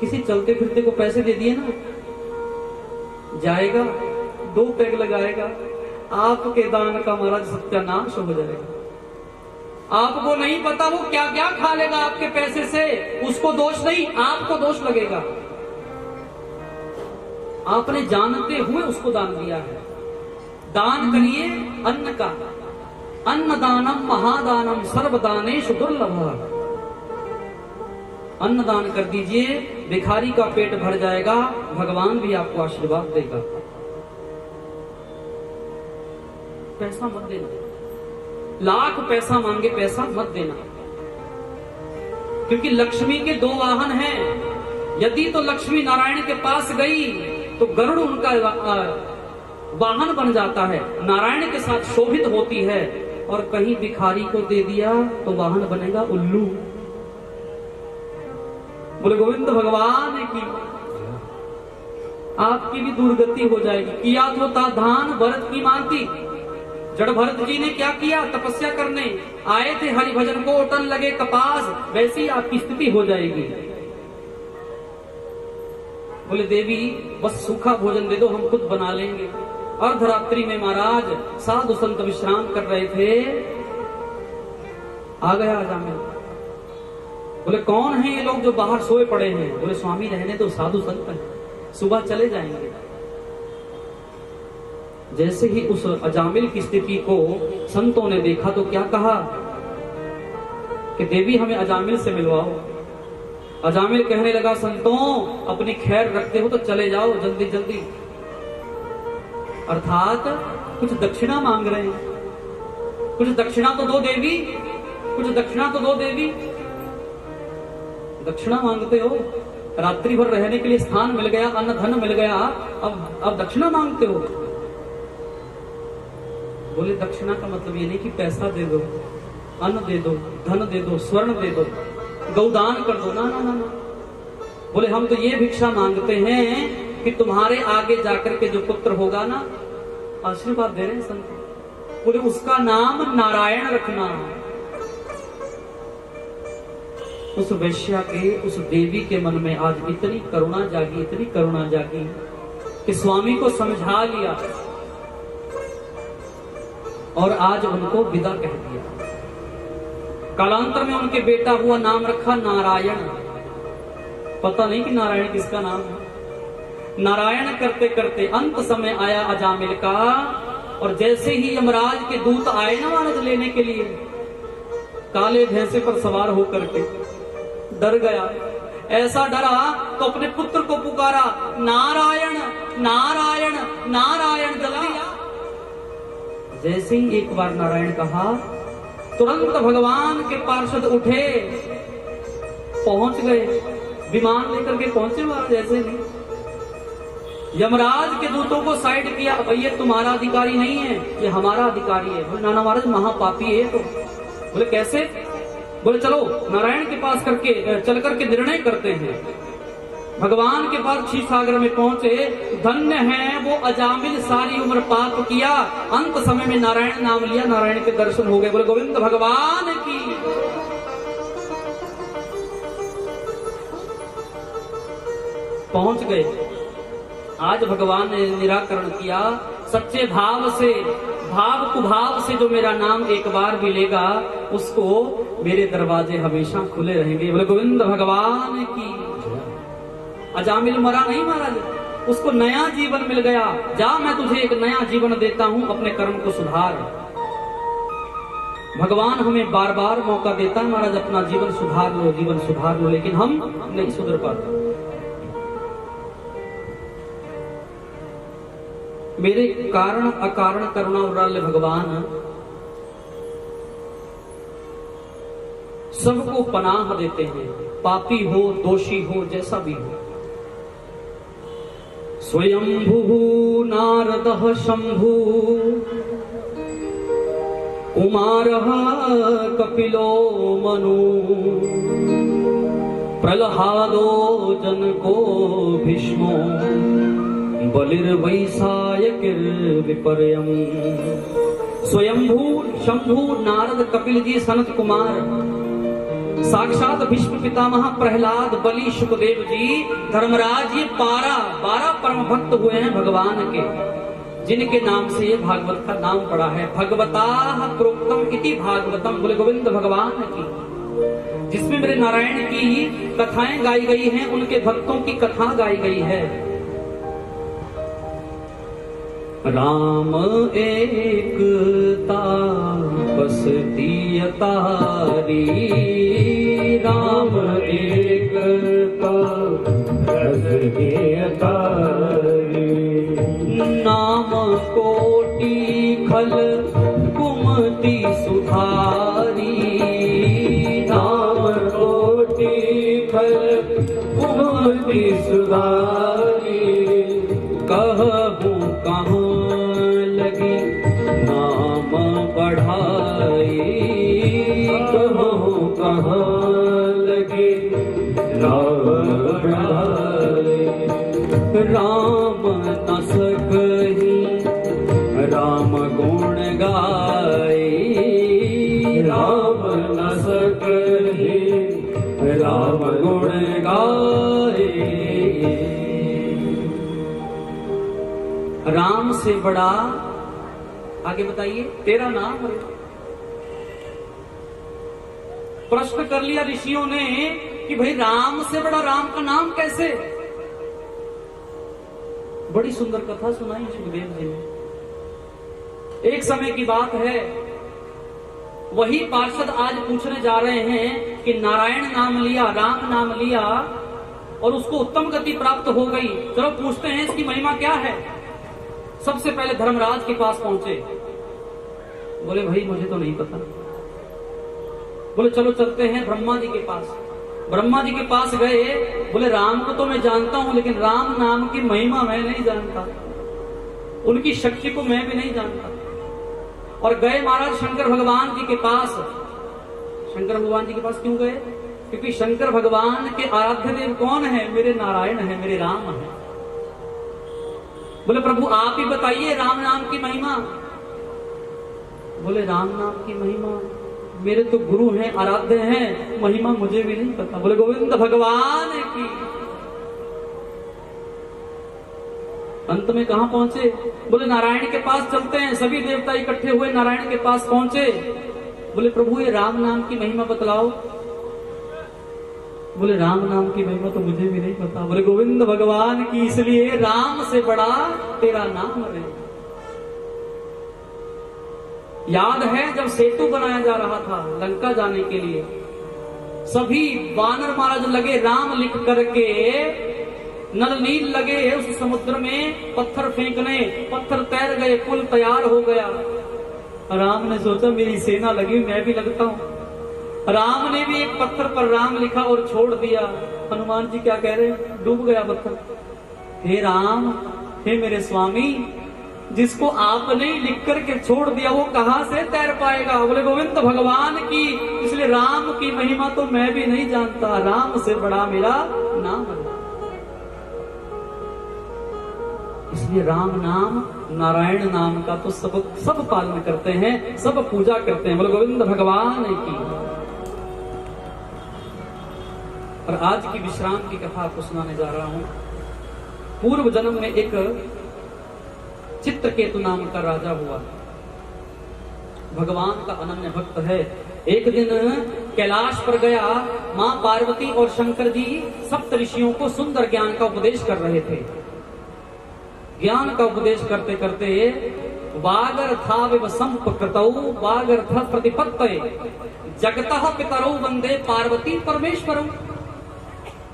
किसी चलते फिरते को पैसे दे दिए ना, जाएगा 2 पैग लगाएगा, आपके दान का महाराज सत्यानाश हो जाएगा। आपको नहीं पता वो क्या क्या खा लेगा आपके पैसे से, उसको दोष नहीं, आपको दोष लगेगा। आपने जानते हुए उसको दान दिया है। दान करिए अन्न का। अन्नदानम महादानम सर्वदानेषु दुर्लभ। अन्न दान कर दीजिए, भिखारी का पेट भर जाएगा, भगवान भी आपको आशीर्वाद देगा। पैसा मत देना, लाख पैसा मांगे पैसा मत देना, क्योंकि लक्ष्मी के 2 वाहन हैं। यदि तो लक्ष्मी नारायण के पास गई तो गरुड़ उनका वाहन बन जाता है, नारायण के साथ शोभित होती है। और कहीं भिखारी को दे दिया तो वाहन बनेगा उल्लू। बोले गोविंद भगवान की। आपकी भी दुर्गति हो जाएगी। किया तो था धान भरत की मानती। जड़ भरत जी ने क्या किया? तपस्या करने आए थे, हरि भजन को उठन लगे कपास, वैसी आपकी स्थिति हो जाएगी। बोले देवी बस सूखा भोजन दे दो, हम खुद बना लेंगे। अर्धरात्रि में महाराज साधु संत विश्राम कर रहे थे, आ गया अजामिल। बोले कौन है ये लोग जो बाहर सोए पड़े हैं? बोले स्वामी रहने दो, साधु संत हैं, सुबह चले जाएंगे। जैसे ही उस अजामिल की स्थिति को संतों ने देखा तो क्या कहा कि देवी हमें अजामिल से मिलवाओ। अजामिल कहने लगा, संतों अपनी खैर रखते हो तो चले जाओ जल्दी जल्दी। अर्थात कुछ दक्षिणा मांग रहे हैं। कुछ दक्षिणा तो दो देवी, कुछ दक्षिणा तो दो देवी। दक्षिणा मांगते हो, रात्रि भर रहने के लिए स्थान मिल गया, अन्न धन मिल गया, अब दक्षिणा मांगते हो। बोले दक्षिणा का मतलब ये नहीं कि पैसा दे दो, अन्न दे दो, धन दे दो, स्वर्ण दे दो, गौदान कर दो, ना ना ना ना। बोले हम तो ये भिक्षा मांगते हैं कि तुम्हारे आगे जाकर के जो पुत्र होगा ना, आशीर्वाद दे रहे हैं संत। बोले उसका नाम नारायण रखना। उस वैश्या के, उस देवी के मन में आज इतनी करुणा जागी, इतनी करुणा जागी कि स्वामी को समझा लिया और आज उनको विदा कह दिया। कालांतर में उनके बेटा हुआ, नाम रखा नारायण। पता नहीं कि नारायण किसका नाम है। नारायण करते करते अंत समय आया अजामिल का, और जैसे ही यमराज के दूत आए ना महाराज लेने के लिए, काले भैंसे पर सवार होकर के डर गया। ऐसा डरा तो अपने पुत्र को पुकारा, नारायण नारायण नारायण, जल्दी आ। जैसे ही एक बार नारायण कहा, तुरंत भगवान के पार्षद उठे, पहुंच गए, विमान लेकर के पहुंचे वहां। जैसे नहीं यमराज के दूतों को साइड किया, भाई ये तुम्हारा अधिकारी नहीं है, ये हमारा अधिकारी है। बोले नाना महाराज महापापी है तो। बोले कैसे? बोले चलो नारायण के पास करके चल करके निर्णय करते हैं। भगवान के पास क्षीर सागर में पहुंचे, धन्य है वो अजामिल, सारी उम्र पाप किया, अंत समय में नारायण नाम लिया, नारायण के दर्शन हो गए। बोले गोविंद भगवान की। पहुंच गए। आज भगवान ने निराकरण किया, सच्चे भाव से, भाव कुभाव से जो मेरा नाम एक बार भी लेगा, उसको मेरे दरवाजे हमेशा खुले रहेंगे। बोले गोविंद भगवान की। अजामिल मरा नहीं महाराज, उसको नया जीवन मिल गया। जा मैं तुझे एक नया जीवन देता हूं, अपने कर्म को सुधार। भगवान हमें बार बार मौका देता है महाराज, अपना जीवन सुधार लो, जीवन सुधार लो, लेकिन हम नहीं सुधर पाते। मेरे कारण अकारण करुणा उड़ाले भगवान सबको पनाह देते हैं, पापी हो दोषी हो जैसा भी हो। स्वयंभू नारदः शंभु कुमारः कपिलो मनु प्रह्लादो जनको भीष्मो बलिर्वैसायकिर्विपर्यम्। स्वयंभू शंभू नारद कपिल जी सनत कुमार, साक्षात भीष्म पितामह प्रहलाद बलि शुकदेव जी धर्मराज, ये 12 परम भक्त हुए हैं भगवान के, जिनके नाम से ये भागवत का नाम पड़ा है। भगवताः प्रोक्तम इति भागवतम। बोले गोविंद भगवान की, जिसमें मेरे नारायण की ही कथाएं गाई गई हैं, उनके भक्तों की कथा गाई गई है। राम एक तापसती तारी, राम एक तापसती तारी, नाम कोटि खल कुमति सुधारी, नाम कोटि खल कुमति सुधारी, कहूँ कहाँ लगी नाम बढ़ाई, कहूँ कहाँ लगी नाम बढ़ाई। राम न सकही राम गुण गाई, राम न सकही राम गुण गाई। राम से बड़ा, आगे बताइए, तेरा नाम है। प्रश्न कर लिया ऋषियों ने कि भाई राम से बड़ा, राम का नाम कैसे? बड़ी सुंदर कथा सुनाई सुखदेव जी ने। एक समय की बात है, वही पार्षद आज पूछने जा रहे हैं कि नारायण नाम लिया, राम नाम लिया और उसको उत्तम गति प्राप्त हो गई, चलो पूछते हैं इसकी महिमा क्या है। सबसे पहले धर्मराज के पास पहुंचे, बोले भाई मुझे तो नहीं पता। बोले चलो चलते हैं ब्रह्मा जी के पास। ब्रह्मा जी के पास गए, बोले राम को तो मैं जानता हूं, लेकिन राम नाम की महिमा मैं नहीं जानता, उनकी शक्ति को मैं भी नहीं जानता। और गए महाराज शंकर भगवान जी के पास। शंकर भगवान जी के पास क्यों गए? क्योंकि शंकर भगवान के आराध्य देव कौन है? मेरे नारायण है, मेरे राम है। बोले प्रभु आप ही बताइए राम नाम की महिमा। बोले राम नाम की महिमा मेरे तो गुरु हैं, आराध्य हैं, महिमा मुझे भी नहीं पता। बोले गोविंद भगवान की। अंत में कहां पहुंचे? बोले नारायण के पास चलते हैं। सभी देवता इकट्ठे हुए नारायण के पास पहुंचे। बोले प्रभु ये राम नाम की महिमा बतलाओ। बोले राम नाम की महिमा तो मुझे भी नहीं पता। बोले गोविंद भगवान की, इसलिए राम से बड़ा तेरा नाम रे। याद है जब सेतु बनाया जा रहा था लंका जाने के लिए, सभी वानर महाराज लगे राम लिख करके, नल नील लगे उस समुद्र में पत्थर फेंकने, पत्थर तैर गए, पुल तैयार हो गया। राम ने सोचा मेरी सेना लगी, मैं भी लगता हूं। राम ने भी एक पत्थर पर राम लिखा और छोड़ दिया। हनुमान जी क्या कह रहे हैं, डूब गया पत्थर। हे राम, हे मेरे स्वामी, जिसको आपने लिख करके छोड़ दिया वो कहां से तैर पाएगा। बोले गोविंद भगवान की, इसलिए राम की महिमा तो मैं भी नहीं जानता, राम से बड़ा मेरा नाम है। इसलिए राम नाम नारायण नाम का तो सब पालन करते हैं, सब पूजा करते हैं। बोले गोविंद भगवान की। और आज की विश्राम की कथा आपको सुनाने जा रहा हूं। पूर्व जन्म में एक चित्रकेतु नाम का राजा हुआ, भगवान का अनन्य भक्त है। एक दिन कैलाश पर गया, मां पार्वती और शंकर जी सप्त ऋषियों को सुंदर ज्ञान का उपदेश कर रहे थे। ज्ञान का उपदेश करते करते वागर्थाविव संपकृतौ वागर्थ प्रतिपत्तये जगतः पितरौ वंदे पार्वती परमेश्वरौ।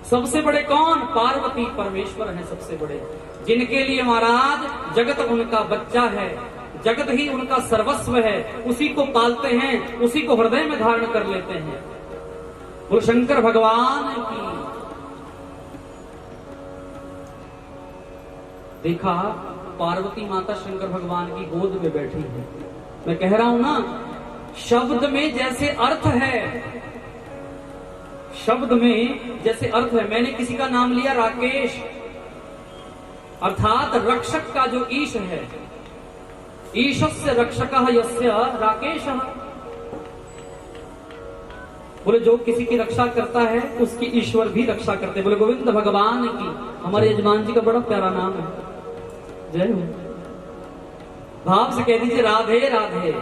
सबसे बड़े कौन? पार्वती परमेश्वर हैं सबसे बड़े, जिनके लिए महाराज जगत उनका बच्चा है, जगत ही उनका सर्वस्व है, उसी को पालते हैं, उसी को हृदय में धारण कर लेते हैं। वो शंकर भगवान की। देखा पार्वती माता शंकर भगवान की गोद में बैठी है। मैं कह रहा हूं ना, शब्द में जैसे अर्थ है, शब्द में जैसे अर्थ है। मैंने किसी का नाम लिया राकेश, अर्थात रक्षक का जो ईश है, ईशस्य रक्षकः यस्य राकेशः। बोले जो किसी की रक्षा करता है उसकी ईश्वर भी रक्षा करते। बोले गोविंद भगवान की। हमारे यजमान जी का बड़ा प्यारा नाम है, जय हो। भाव से कह दीजिए राधे राधे।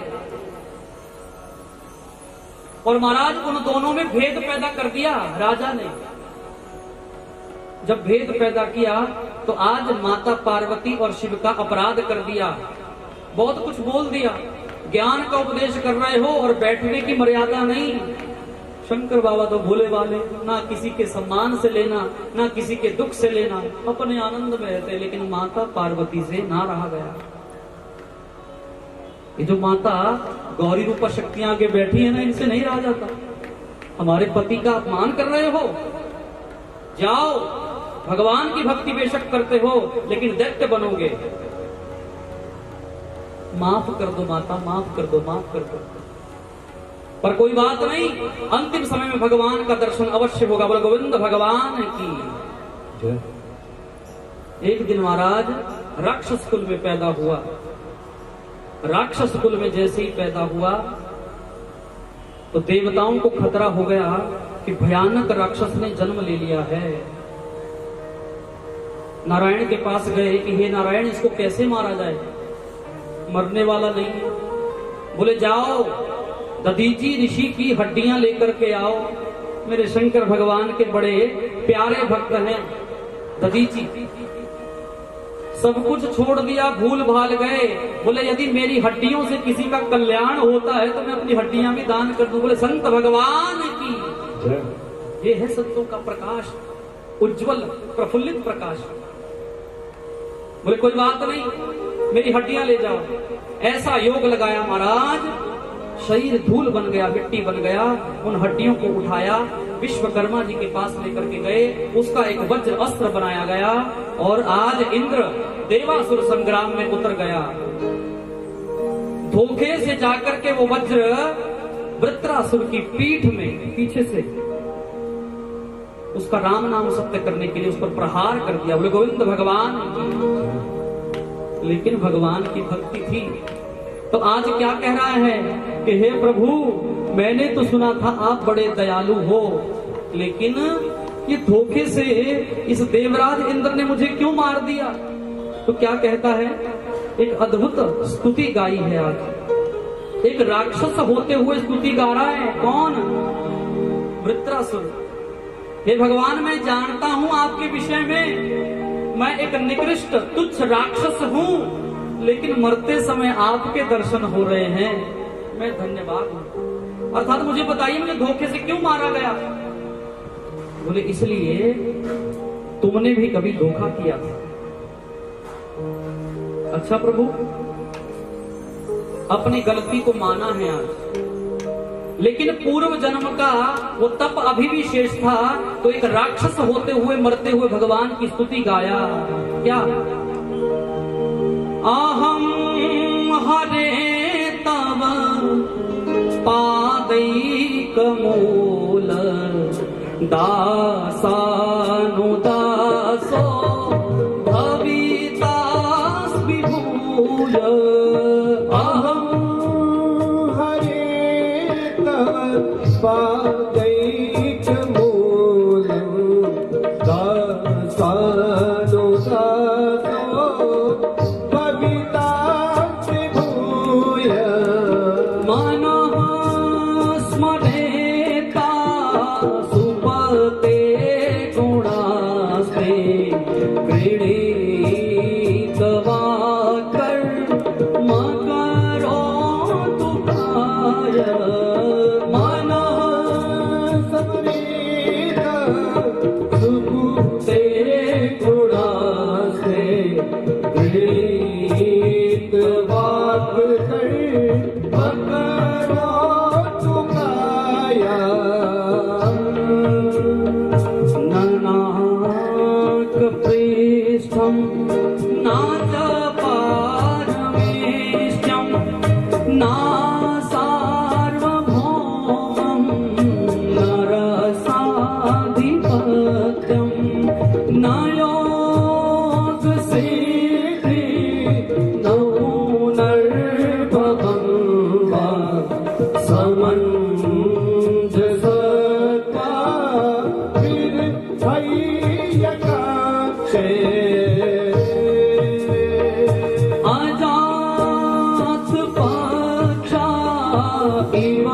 और महाराज उन दोनों में भेद पैदा कर दिया राजा ने। जब भेद पैदा किया तो आज माता पार्वती और शिव का अपराध कर दिया, बहुत कुछ बोल दिया। ज्ञान का उपदेश कर रहे हो और बैठने की मर्यादा नहीं। शंकर बाबा तो भोले वाले, ना किसी के सम्मान से लेना, ना किसी के दुख से लेना, अपने आनंद में रहते। लेकिन माता पार्वती से ना रहा गया। ये जो माता गौरी रूपा शक्तियां आगे बैठी है ना, इनसे नहीं रहा जाता। हमारे पति का अपमान कर रहे हो, जाओ भगवान की भक्ति बेशक करते हो लेकिन दैत्य बनोगे। माफ कर दो माता, माफ कर दो, माफ कर दो। पर कोई बात नहीं, अंतिम समय में भगवान का दर्शन अवश्य होगा। बोले गोविंद भगवान की। एक दिन महाराज राक्षस कुल में पैदा हुआ। राक्षस कुल में जैसे ही पैदा हुआ तो देवताओं को खतरा हो गया कि भयानक राक्षस ने जन्म ले लिया है। नारायण के पास गए कि हे नारायण, इसको कैसे मारा जाए, मरने वाला नहीं है। बोले जाओ दधीची ऋषि की हड्डियां लेकर के आओ। मेरे शंकर भगवान के बड़े प्यारे भक्त हैं दधीची। सब कुछ छोड़ दिया, भूल भाल गए। बोले यदि मेरी हड्डियों से किसी का कल्याण होता है तो मैं अपनी हड्डियां भी दान कर दूं। बोले संत भगवान की। ये है संतों का प्रकाश, उज्जवल प्रफुल्लित प्रकाश। बोले कोई बात नहीं, मेरी हड्डियां ले जाओ। ऐसा योग लगाया महाराज, शरीर धूल बन गया, मिट्टी बन गया। उन हड्डियों को उठाया, विश्वकर्मा जी के पास लेकर के गए। उसका एक वज्र अस्त्र बनाया गया और आज इंद्र देवासुर संग्राम में उतर गया। धोखे से जाकर के वो वज्र वृत्रासुर की पीठ में पीछे से उसका राम नाम सत्य करने के लिए उस पर प्रहार कर दिया। बोले गोविंद भगवान की। लेकिन भगवान की भक्ति थी तो आज क्या कह रहा है कि हे प्रभु, मैंने तो सुना था आप बड़े दयालु हो, लेकिन ये धोखे से इस देवराज इंद्र ने मुझे क्यों मार दिया। तो क्या कहता है, एक अद्भुत स्तुति गाई है आज। एक राक्षस होते हुए स्तुति गा रहा है। कौन? वृत्रासुर। हे भगवान, मैं जानता हूं आपके विषय में, मैं एक निकृष्ट तुच्छ राक्षस हूं, लेकिन मरते समय आपके दर्शन हो रहे हैं, मैं धन्यवाद हूं। अर्थात मुझे बताइए, मुझे धोखे से क्यों मारा गया? बोले इसलिए तुमने भी कभी धोखा किया था। अच्छा प्रभु, अपनी गलती को माना है आज, लेकिन पूर्व जन्म का वो तप अभी भी शेष था, तो एक राक्षस होते हुए मरते हुए भगवान की स्तुति गाया। क्या? अहम हरे तव पादैक मूल दासानुदासो भवितास विभूय। अहम हरे तव पादैक मूल दासानुदासो भवितास विभूय। मनः स्मरेता सुपते गुणास्ते गृणीत वाकर मकरोतु काय। मनः स्मरेता सुपते गुणास्ते गृणीत वाकर मकरोतु काय। ननाक पृष्ठं नाच पारमेष्टं ना सार्वभौमं नरसाधिपत्यं न योगसिद्धि नो नर्भवं वा समञ्जसत्वा निर्भयकाक्षे। अजात पक्षा इव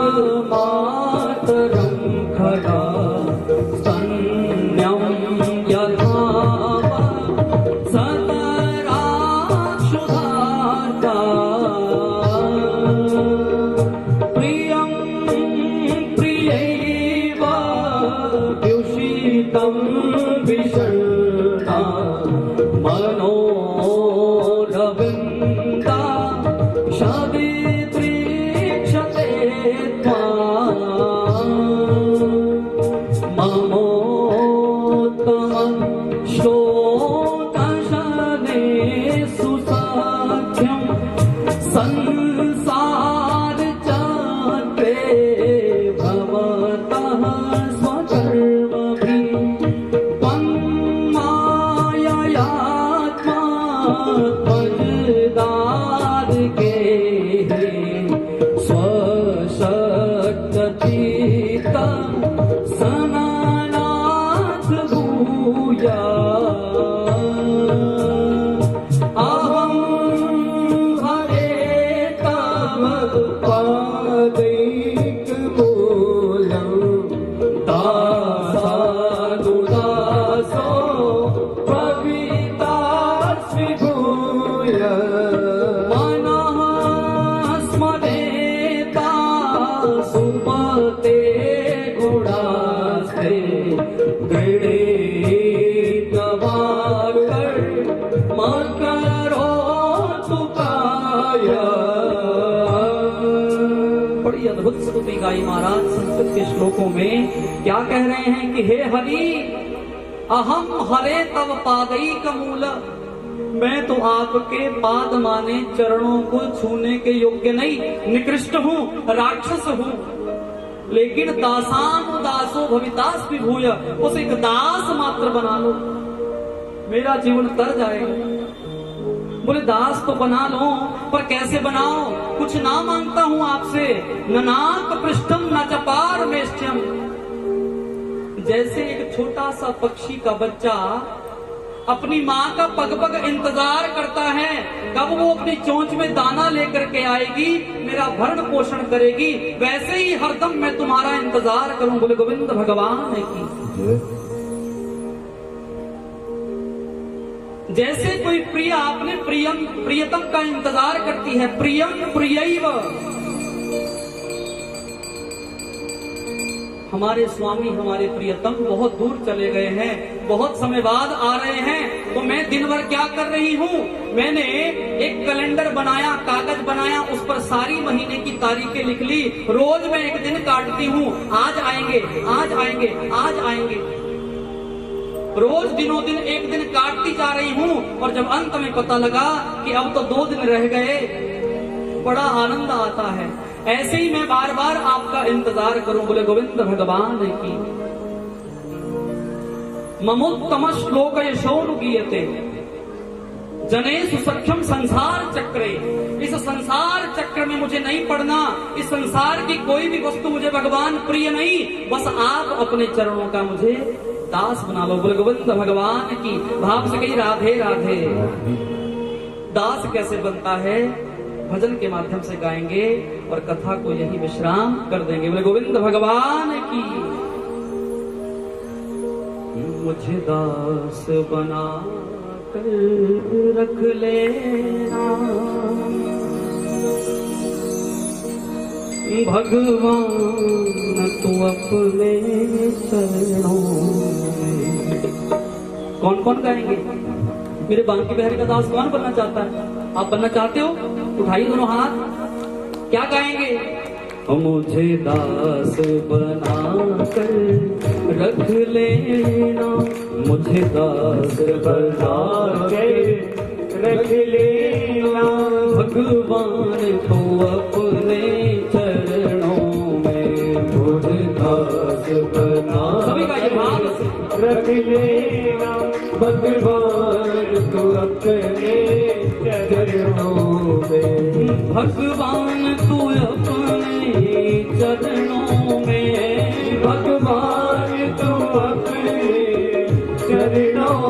मातरं खरा स्तन्यं यथा सतराक्षुधाता। प्रियं प्रियैव द्युषितं विषण्णा मनोरविन्दा शदिदृक्षते त्वाम्। ममोत्तमं श्लोकशने सुसख्यं संसार चक्रे भवतः स्वकर्मभिः त्वन्माययात्मा त्वजदादिके स्वशक्तचित्त सनानाथ भूया। अहं हरे तव पादैक मूलं दासानुदासो भवितास विभूय। मनः स्मरेता सुमते गुणास्ते गृणीत वाकर मकरोतु काय। बड़ी अद्भुत स्तुति गाई महाराज संस्कृत के श्लोकों में। क्या कह रहे हैं कि हे हरि, अहम हरे तव पादैक मूल, मैं तो आपके पाद माने चरणों को छूने के योग्य नहीं, निकृष्ट हूँ, राक्षस हूँ, लेकिन दासानुदासो भवितास विभूय, उस एक दास मात्र बना लो, मेरा जीवन तर जाएगा। बोले दास तो बना लो, पर कैसे बनाओ? कुछ ना मांगता हूं आपसे। ननाक पृष्ठम न च पारमेष्ठ्यम। जैसे एक छोटा सा पक्षी का बच्चा अपनी माँ का पग पग इंतजार करता है, कब वो अपनी चोंच में दाना लेकर के आएगी, मेरा भरण पोषण करेगी, वैसे ही हरदम मैं तुम्हारा इंतजार करूं। बोले गोविंद भगवान की। जैसे कोई प्रिया अपने प्रियतम का इंतजार करती है, प्रियम प्रियैव। हमारे स्वामी हमारे प्रियतम बहुत दूर चले गए हैं, बहुत समय बाद आ रहे हैं, तो मैं दिन भर क्या कर रही हूँ, मैंने एक कैलेंडर बनाया, कागज बनाया, उस पर सारी महीने की तारीखें लिख ली। रोज मैं एक दिन काटती हूँ, आज आएंगे आज आएंगे आज आएंगे, रोज दिनों दिन एक दिन काटती जा रही हूँ। और जब अंत में पता लगा कि अब तो 2 दिन रह गए, बड़ा आनंद आता है। ऐसे ही मैं बार बार आपका इंतजार करूं। बोले गोविंद भगवान की। ममोत्तम श्लोक यशोनुगीयते जनेषु सख्यम संसार चक्रे। इस संसार चक्र में मुझे नहीं पड़ना, इस संसार की कोई भी वस्तु मुझे भगवान प्रिय नहीं, बस आप अपने चरणों का मुझे दास बना लो। बोले गोविंद भगवान की। भाव से कही राधे राधे। दास कैसे बनता है, भजन के माध्यम से गाएंगे और कथा को यही विश्राम कर देंगे। बोले गोविंद भगवान की। मुझे दास बना कर रख लेना भगवान, तू अपने चरणों में। कौन कौन गाएंगे? मेरे बांकी बिहारी का दास कौन बनना चाहता है? आप बनना चाहते हो? उठाइए दोनों हाथ। क्या गाएंगे? मुझे दास बना कर रख लेना, मुझे दास बना कर रख लेना भगवान, तो अपने चरणों में। मुझे दास बना सभी का ये भाव रख लेना भगवान, तो अपने चरणों में। भगवान तू अपने चरणों में, भगवान तू अपने चरणों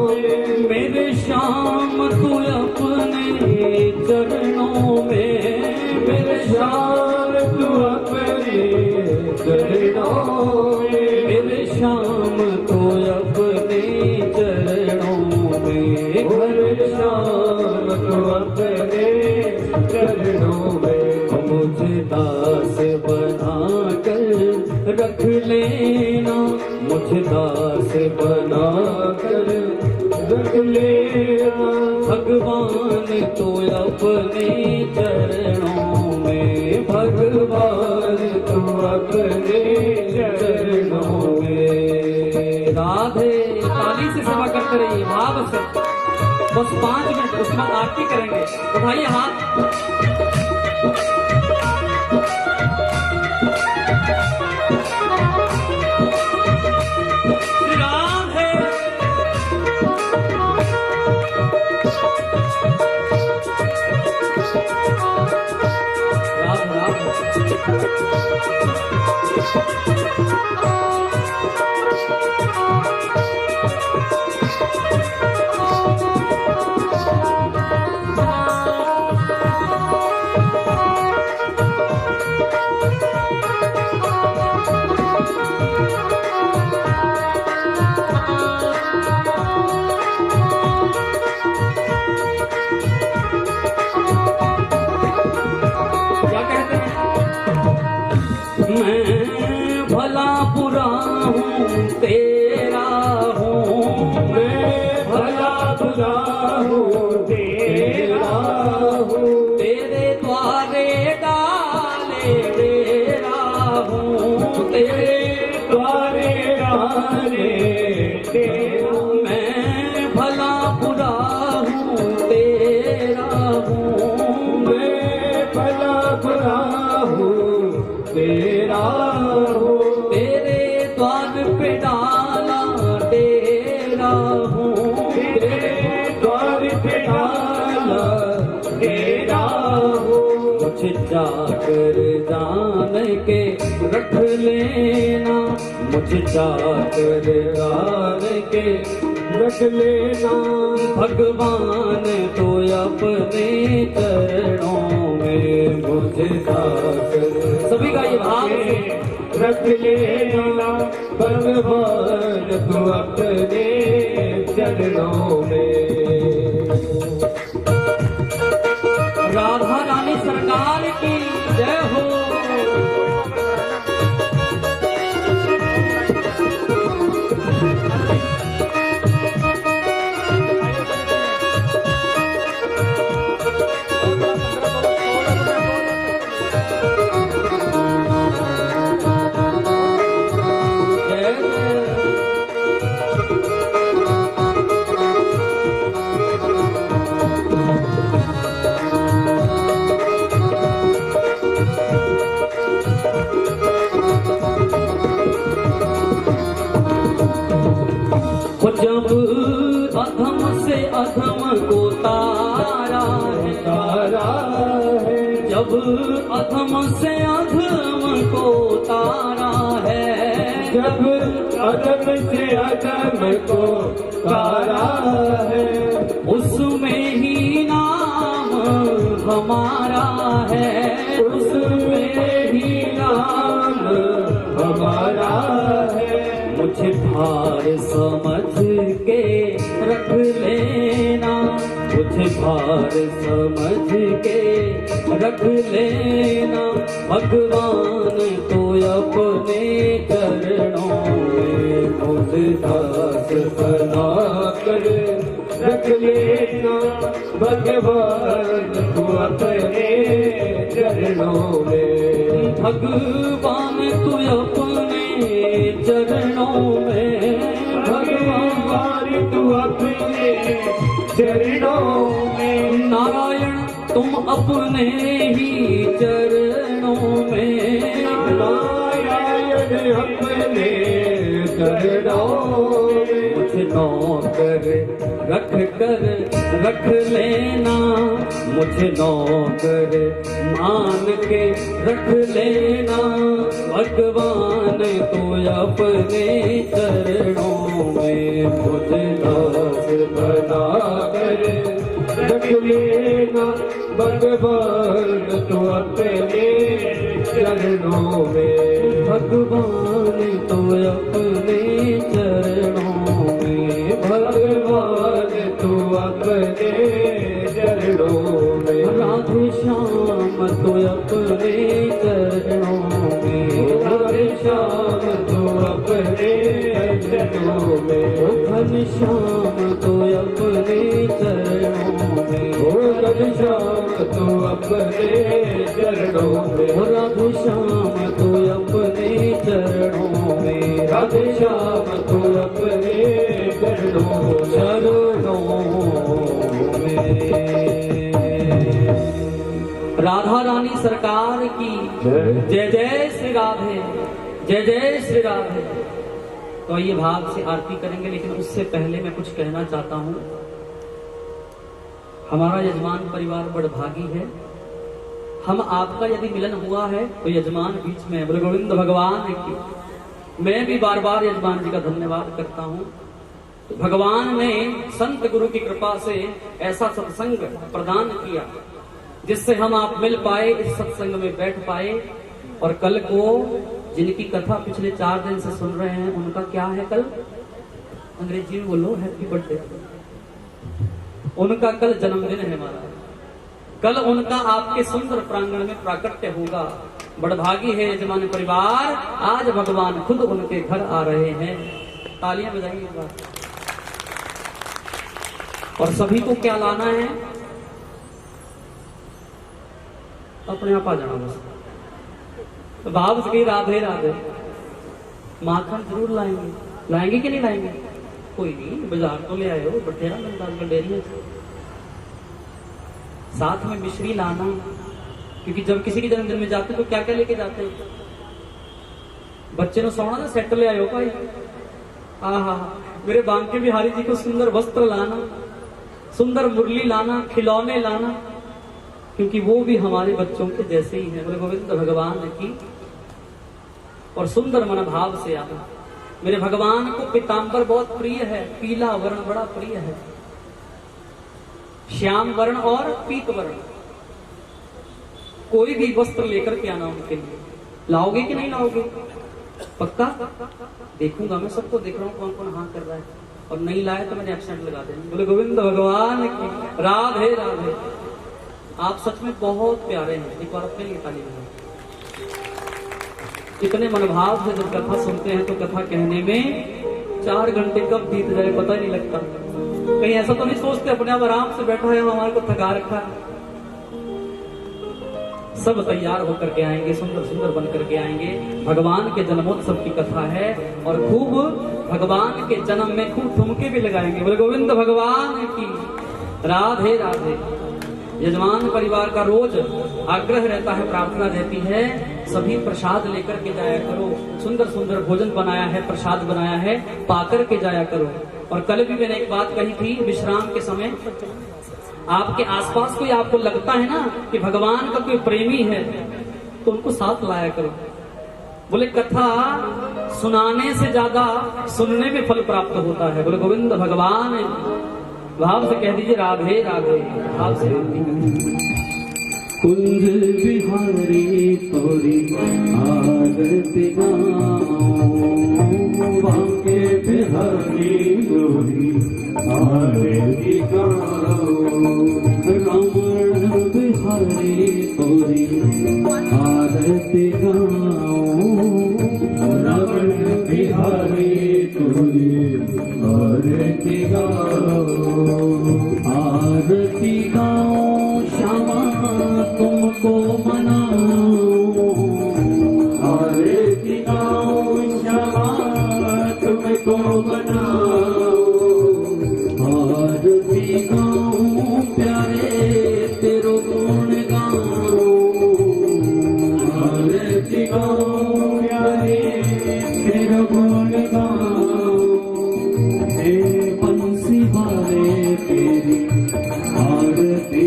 में। मेरे श्याम तू अपने चरणों में, मेरे श्याम तू अपने चरणों में। मेरे श्याम तू अपने चरणों में, मेरे श्याम तू अपने चरणों में। मुझे दास बना कर रख लेना, मुझे दास बना कर रख लेना भगवान, तो अपने चरणों में। भगवान तो अपने चरणों में। राधे। ताली से सेवा करते रहिए, भाव से। बस 5 मिनट, उसके बाद आरती करेंगे। उठाइए हाथ। जाकर जान के रख लेना, मुझे चाकर आन के रख लेना भगवान तो अपने चरणों में मुझे चाकर सभी का ये भाव रख लेना भगवान तू अपने चरणों में। राधा रानी सरकार की जय हो। जब अधम से अधम को तारा है, जब अधम से अधम को तारा है, जब अधम से अधम को तारा है, उसमें ही नाम हमारा है, उसमें ही नाम हमारा है। मुझे भार समझ के रख लेना, मुझे भार समझ के रख लेना, भगवान तो अपने चरणों में मुझे दास बना कर रख लेना, भगवान तू अपने चरणों में। भगवान तू अपने चरणों में, भगवान तू अपने चरणों में। नारायण तुम अपने ही चरणों में, नारायण अपने चरणों में। मुझे नौकर रख लेना, मुझे नौकर मान के रख लेना, भगवान तो अपने चरणों में। मुझे दास बना कर रख लेना, भगवान तू अपने चरणों में। भगवान तो अपने चरणों में, भगवान तू अपने चरणों में। राधे श्याम तो अपने चरणों में, राधे श्याम तू अपने चरणों में। घन श्याम तो अपने चरणों में, घन श्याम तू अपने चरणों में। राधे श्याम तो अपने चरणों में, राधे श्याम तू अपने चरणों में। राधा रानी सरकार की जय जय श्री राधे, जय जय श्री राधे। तो ये भाव से आरती करेंगे, लेकिन उससे पहले मैं कुछ कहना चाहता हूं। हमारा यजमान परिवार बड़ भागी है। हम आपका यदि मिलन हुआ है तो यजमान बीच में है। बोले गोविंद भगवान की। मैं भी बार बार यजमान जी का धन्यवाद करता हूं। तो भगवान ने संत गुरु की कृपा से ऐसा सत्संग प्रदान किया जिससे हम आप मिल पाए, इस सत्संग में बैठ पाए। और कल को जिनकी कथा पिछले 4 दिन से सुन रहे हैं, उनका क्या है कल? अंग्रेजी में बोलो हैप्पी बर्थडे। उनका कल जन्मदिन है हमारा। कल उनका आपके सुंदर प्रांगण में प्राकट्य होगा। बड़भागी है यजमान परिवार, आज भगवान खुद उनके घर आ रहे हैं। तालियां बजाइए एक बार। और सभी को क्या लाना है? अपने आप आ जाना बस। तो भाव से कही राधे राधे। माखन जरूर लाएंगे, लाएंगे कि नहीं लाएंगे? कोई नहीं, बाजार तो ले आए हो, बटेरा मिलता डेयरी है। साथ में मिश्री लाना, क्योंकि जब किसी के जन्मदिन में जाते तो क्या क्या लेके जाते हैं? बच्चे ने सोना ना सेट ले आए हो भाई। आहा, मेरे बांके बिहारी जी को सुंदर वस्त्र लाना, सुंदर मुरली लाना, खिलौने लाना, क्योंकि वो भी हमारे बच्चों के जैसे ही है। बोले गोविंद भगवान की। और सुंदर मनोभाव से आना। मेरे भगवान को पीतांबर बहुत प्रिय है, पीला वर्ण बड़ा प्रिय है, श्याम वर्ण और पीत वर्ण। कोई भी वस्त्र लेकर के आना उनके लिए। लाओगे कि नहीं लाओगे? पक्का? देखूंगा, मैं सबको देख रहा हूँ कौन कौन हाँ कर रहा है, और नहीं लाए तो मैंने एब्सेंट लगा देना। बोले गोविंद भगवान की राधे राधे। आप सच में बहुत प्यारे हैं, एक बार अपने लिए ताली बजाएं। इतने मनोभाव से जब कथा सुनते हैं तो कथा कहने में 4 घंटे कब बीत जाए पता ही नहीं लगता। कहीं ऐसा तो नहीं सोचते अपने आप आराम से बैठा है, हमारे को थका रखा है। सब तैयार होकर के आएंगे, सुंदर सुंदर बन करके आएंगे। भगवान के जन्मोत्सव की कथा है और खूब भगवान के जन्म में खूब ठुमके भी लगाएंगे। बोले गोविंद भगवान की राधे राधे। यजमान परिवार का रोज आग्रह रहता है, प्रार्थना रहती है, सभी प्रसाद लेकर के जाया करो। सुंदर सुंदर भोजन बनाया है, प्रसाद बनाया है, पाकर के जाया करो। और कल भी मैंने एक बात कही थी, विश्राम के समय आपके आसपास कोई आपको लगता है ना कि भगवान का कोई प्रेमी है, तो उनको साथ लाया करो। बोले कथा सुनाने से ज्यादा सुनने में फल प्राप्त होता है। बोले गोविंद भगवान, भाव से कह दीजिए राधे राधे, भाव से कुंज बिहारी तोरी आरती बांके बिहारी तोरी आरती रमण बिहारी तोरी आरती रमण बिहारी तोरी आरती आरती गाओ श्यामा तुमको मनाओ, आरती गाओ श्यामा तुमको मनाओ, आरती गाओ प्यारे तेरो गुण गाओ, आरती गाओ प्यारे तेरो गुण गाओ। हे बंसी वाले तेरी आरती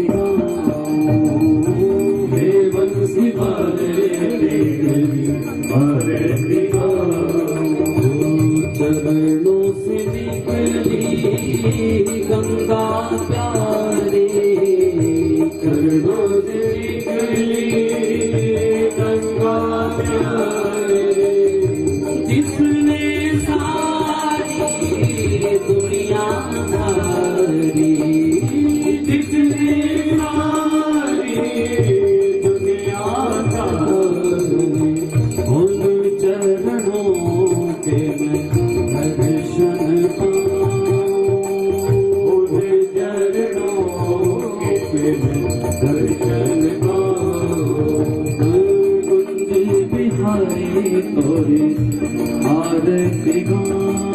चरणों से निकली गंगा प्यारी, चरणों से निकली गंगा प्यारी, जिसने सारी दुनिया धारी, जिसने सारी दुनिया धारी, उन चरणों के मैं दर्शन पाऊं, उन चरणों के मैं दर्शन पाऊं। कुंज बिहारी तोरी आरती गाऊं,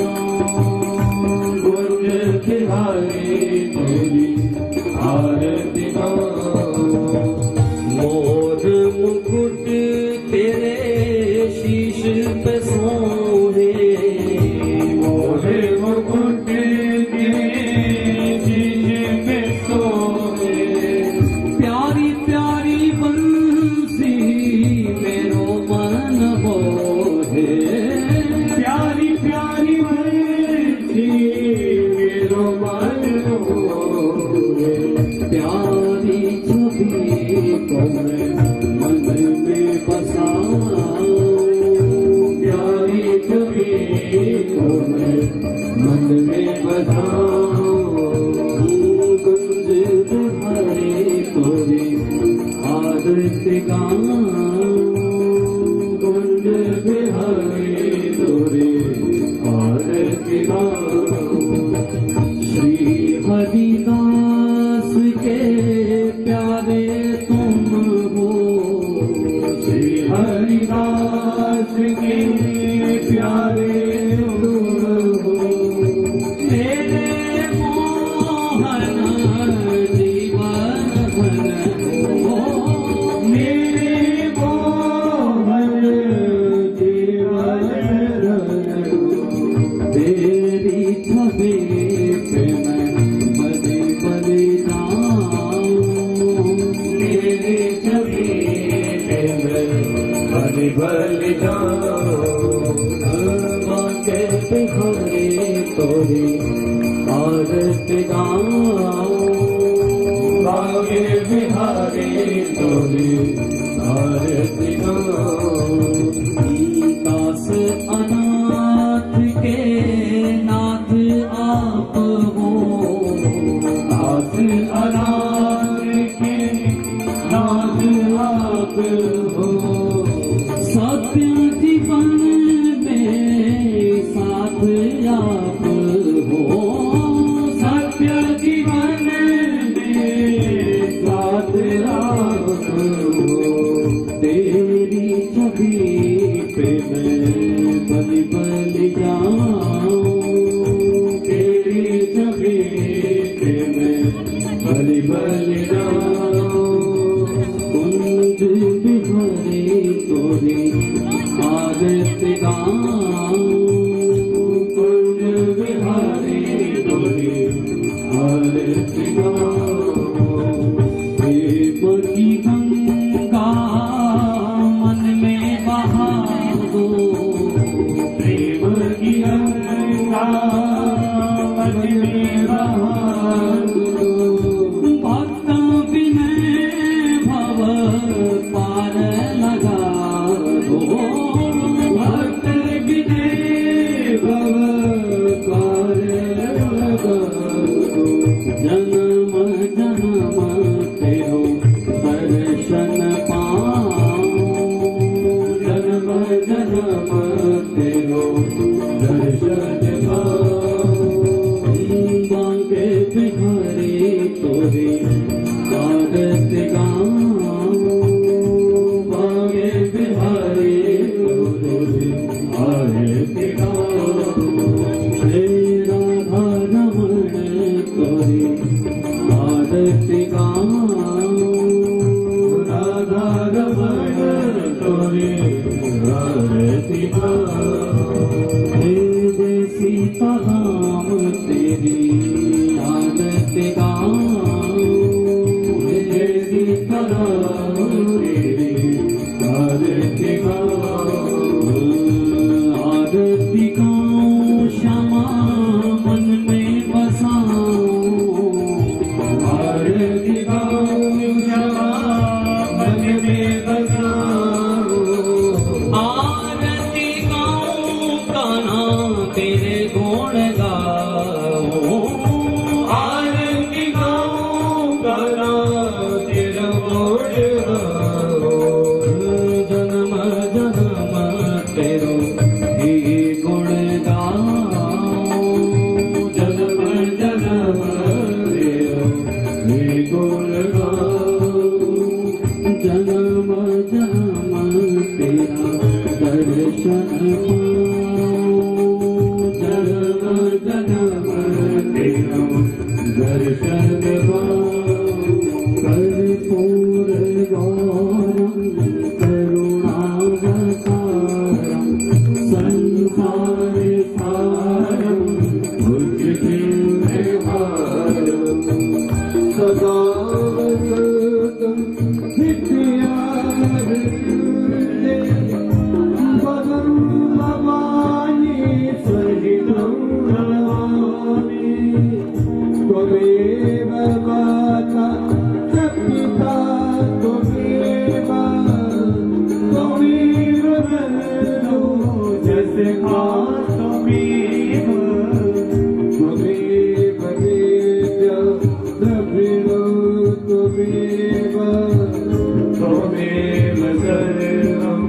कुंज बिहारी तोरी आरती गाऊं। मोर मुकुट तेरे शीश पे सोहे, मोर मुकुट तेरे शीश पे सोहे, प्यारी प्यारी बंसी मेरो मन मोहे, प्यारी प्यारी बंसी मेरो मन मोहे, प्यारी छवि को मैं मन में बसाऊं, प्यारी छवि को मैं मन में बसाऊं। कुंज बिहारी तोरी आरती गाऊं, कुंज बिहारी तोरी आरती गाऊं। श्री हरिदास के प्यारे तुम हो, श्री हरिदास के प्यारे तुम हो, मेरे मोहन जीवन भन हो, मेरे मोहन जीवन भन हो, तेरी छवि पे मैं बड़े बड़े जाऊं, तेरी छवि पे मैं बड़े बड़े जाऊं। बांके गाओ गावे बिहारी तोरी आरती गाओ दास अनाथ के नाथ आप हो दास अनाथ के नाथ आप हो सत्य जीवन में साथ आप हो सत्य जीवन में साथ आप हो तेरी छवि पे मैं बलि बलि जाऊं तेरी छवि पे मैं बलि बलि जाऊं कुंज बिहारी तोरी आरती गाऊं कुंज बिहारी तोरी आरती गाऊं प्रेम की गंगा मन में बहा दो प्रेम की गंगा मन में बहा दो भक्तों विनय भव पार लगा दो भक्त विनय भव पार लगा दो जन्म जन्म तेरो दर्शन पाऊं जन्म जन्म तेरो दर्शन पाऊं बांके बिहारी तोरी आरती गाऊं बांके बिहारी तोरी आरती गाऊं राधा रमण तोरी आरती गाऊं राधा रमण तोरी आरती गाऊं हे सीता राम तेरी आरती गाऊं हे सीता राम तेरी आरती गाऊं आरती गाऊं श्यामा मन में बसाऊं आरती गाऊं श्यामा मन में बसाऊं आरती गाऊं कान्हा तेरे गुण गाऊं आरती गाऊं कान्हा तेरे गुण गाऊं जन्म जन्म तेरो ही गुण गाऊं जन्म जन्म तेरो ही गुण गाऊं जन्म जन्म तेरा दर्शन पाऊं जन्म जन्म तेरा दर्शन पाऊं कर्पूर गौरम करुणावतारम संसार सारम भुजगेन्द्रहारम सदा वसंतम नित्यानंदे पदम भवानी सहितं नमामि त्वमेव माता च पिता त्वमेव त्वमेव बन्धो च सखा त्वमेव त्वमेव वेद्य द्रविणो त्वमेव त्वमेव सर्वं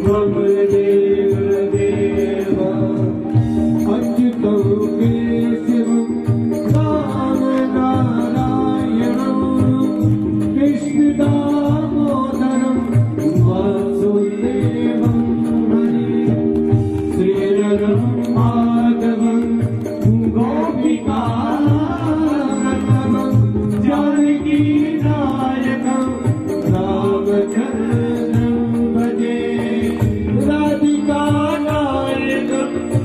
मम देव देव अच्युतं केशवं नारायणं कृष्णदामोदरं वासुदेवं श्रीधरं माधवं गोपिकानन्दं जानकीनायकं रामचन्द्रं भजे राधिकानायकं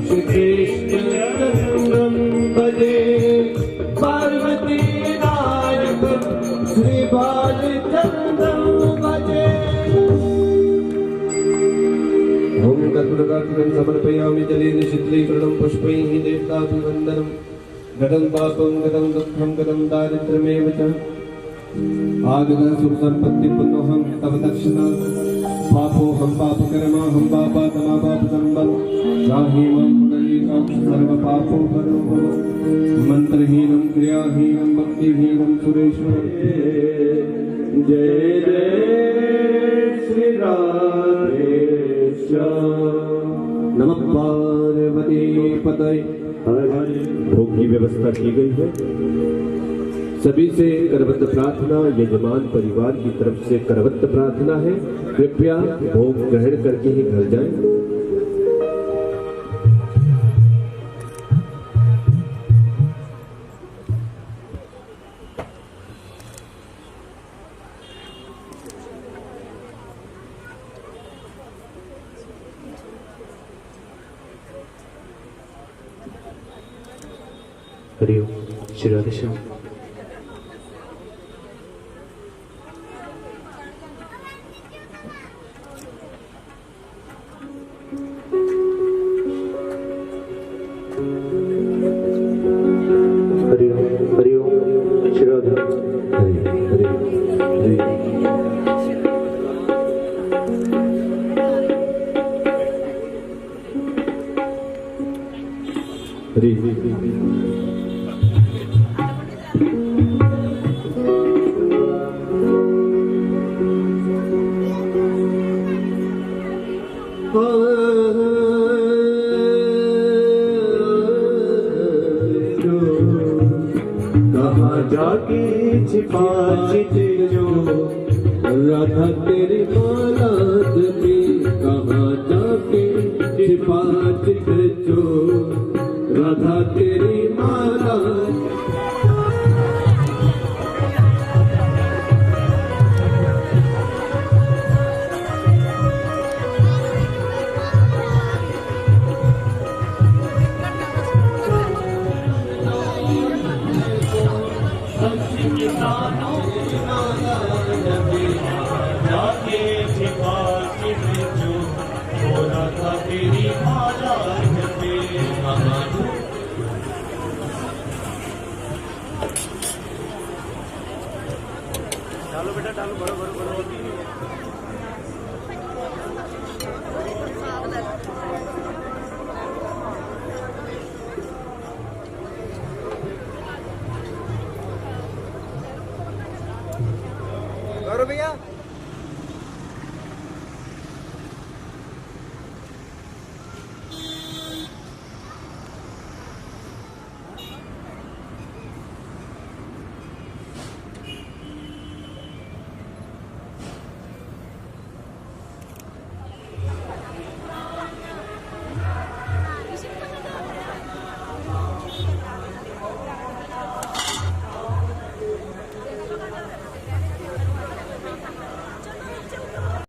श्रीकृष्णचन्द्रं भजे पार्वतीनायकं श्रीबालचन्द्रं भजे कर्पूरकार्तिकं समर्पयामि जलेन शीतलीकरणं पुष्पैः देवताभिवन्दनं गतं पापं गतं दुःखं गतं दारिद्र्यमेव च आगतः सुखसम्पत्तिपुनोऽहं तव दक्षिणा पापोऽहं पापकर्माहं पापात्मा पापसम्पत् त्राहि मां पुनरीकाक्ष सर्वपापोहरो भव मन्त्रहीनं क्रियाहीनं भक्तिहीनं सुरेश्वर जय जय श्री राधेश्याम नमः पार्वती पतये भोग की व्यवस्था की गई है। सभी से करवत प्रार्थना, यजमान परिवार की तरफ से करवत प्रार्थना है, कृपया भोग ग्रहण करके ही घर जाएं। हरिओम श्री राधेश्याम। कहाँ जाके छिपा चिते जो राधा तेरी माला जपी, कहाँ जाके छिपा चिते जो राधा तेरी माला। डालो बेटा डालो, बड़ो बड़ो बड़ो। गौरव भैया